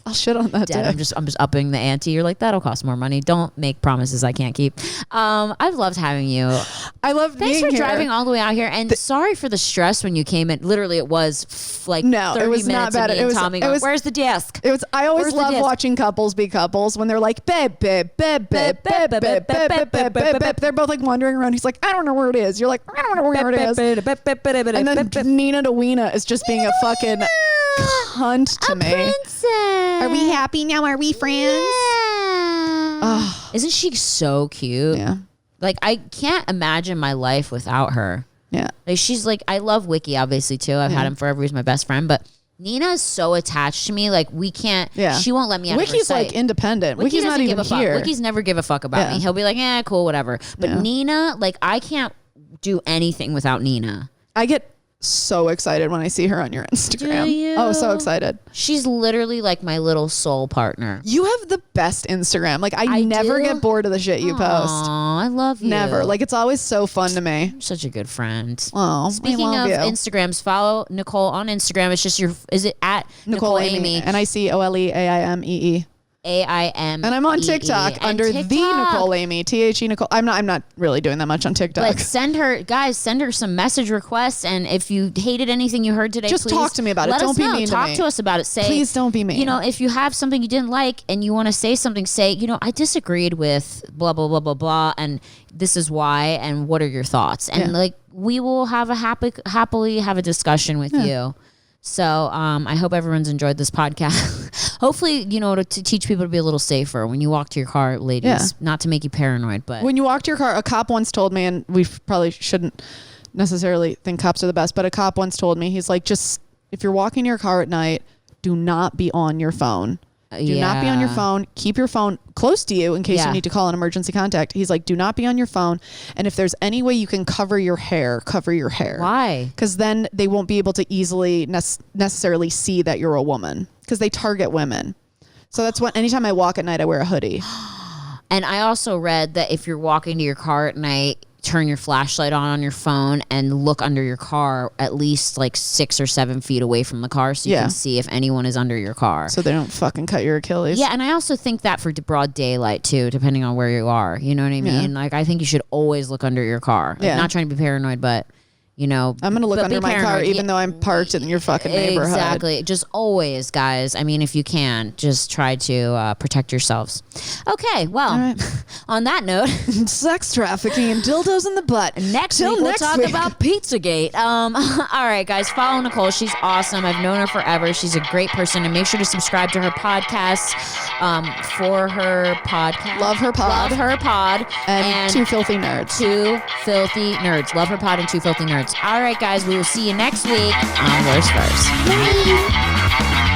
I'll shit on that. Dad, I'm just upping the ante. You're like, that'll cost more money. Don't make promises I can't keep. I've loved having you. I love Thanks being for here. driving all the way out here. And sorry for the stress when you came in. Literally, it was like 30 it was minutes not bad. of me and Tommy going, where's the desk? I always Where's the love disc? watching couples be couples when they're like, babe, babe, babe, babe, babe, babe, babe, babe, babe, babe, babe. They're both like wandering around. He's like, I don't know where it is. You're like, I don't know where it is. And then Nina Dewena is just being a fucking cunt to me. Princess. Are we happy now? Are we friends? Yeah. Isn't she so cute? Yeah. Like, I can't imagine my life without her. Yeah. Like, she's like, I love Wiki, obviously, too. I've had him forever. He's my best friend. But Nina is so attached to me. Like, we can't, she won't let me out of her Wiki's sight. like independent. Wiki Wiki's not doesn't even give a fuck. here. Wiki's never give a fuck about me. He'll be like, cool, whatever. But Nina, like, I can't do anything without Nina. I get so excited when I see her on your Instagram. Do you? Oh, so excited. She's literally like my little soul partner. You have the best Instagram. Like I never do? get bored of the shit you post. Aw, I love you. Never. Like it's always so fun to me. You're such a good friend. Oh, Speaking I of love you. Instagrams, follow Nicole on Instagram. It's just is it at Nicole Aimée. NicoleAimee. AIM. And I'm on TikTok under the Nicole Aimée. THE Nicole. I'm not really doing that much on TikTok. But send her some message requests, and if you hated anything you heard today, just please talk to me about it. let Don't us be know. mean to Talk me. to us about it. Say, please don't be mean. You know, if you have something you didn't like and you want to say something, say, I disagreed with blah blah blah blah blah, and this is why, and what are your thoughts? And like we will have a happily have a discussion with you. So I hope everyone's enjoyed this podcast. Hopefully, to teach people to be a little safer when you walk to your car, ladies. Yeah. Not to make you paranoid, but when you walk to your car, a cop once told me, and we probably shouldn't necessarily think cops are the best, but a cop once told me, he's like, just if you're walking to your car at night, do not be on your phone. Do not be on your phone. Keep your phone close to you in case you need to call an emergency contact. He's like, do not be on your phone. And if there's any way you can cover your hair, cover your hair. Why? Because then they won't be able to easily necessarily see that you're a woman because they target women. So that's what, anytime I walk at night, I wear a hoodie. And I also read that if you're walking to your car at night, turn your flashlight on your phone and look under your car at least like 6 or 7 feet away from the car so you can see if anyone is under your car. So they don't fucking cut your Achilles. Yeah, and I also think that for broad daylight too, depending on where you are. You know what I mean? Like I think you should always look under your car. Like, not trying to be paranoid, but I'm going to look under my car even though I'm parked in your fucking neighborhood. Exactly. Just always, guys. I mean, if you can, just try to protect yourselves. Okay, well, on that note. Sex trafficking and dildos in the butt. Next week, we'll talk about Pizzagate. All right, guys, follow Nicole. She's awesome. I've known her forever. She's a great person. And make sure to subscribe to her podcast for her podcast. Love her pod. Love her pod. And Two Filthy Nerds. Two Filthy Nerds. Love her pod and Two Filthy Nerds. All right, guys, we will see you next week on Worst First.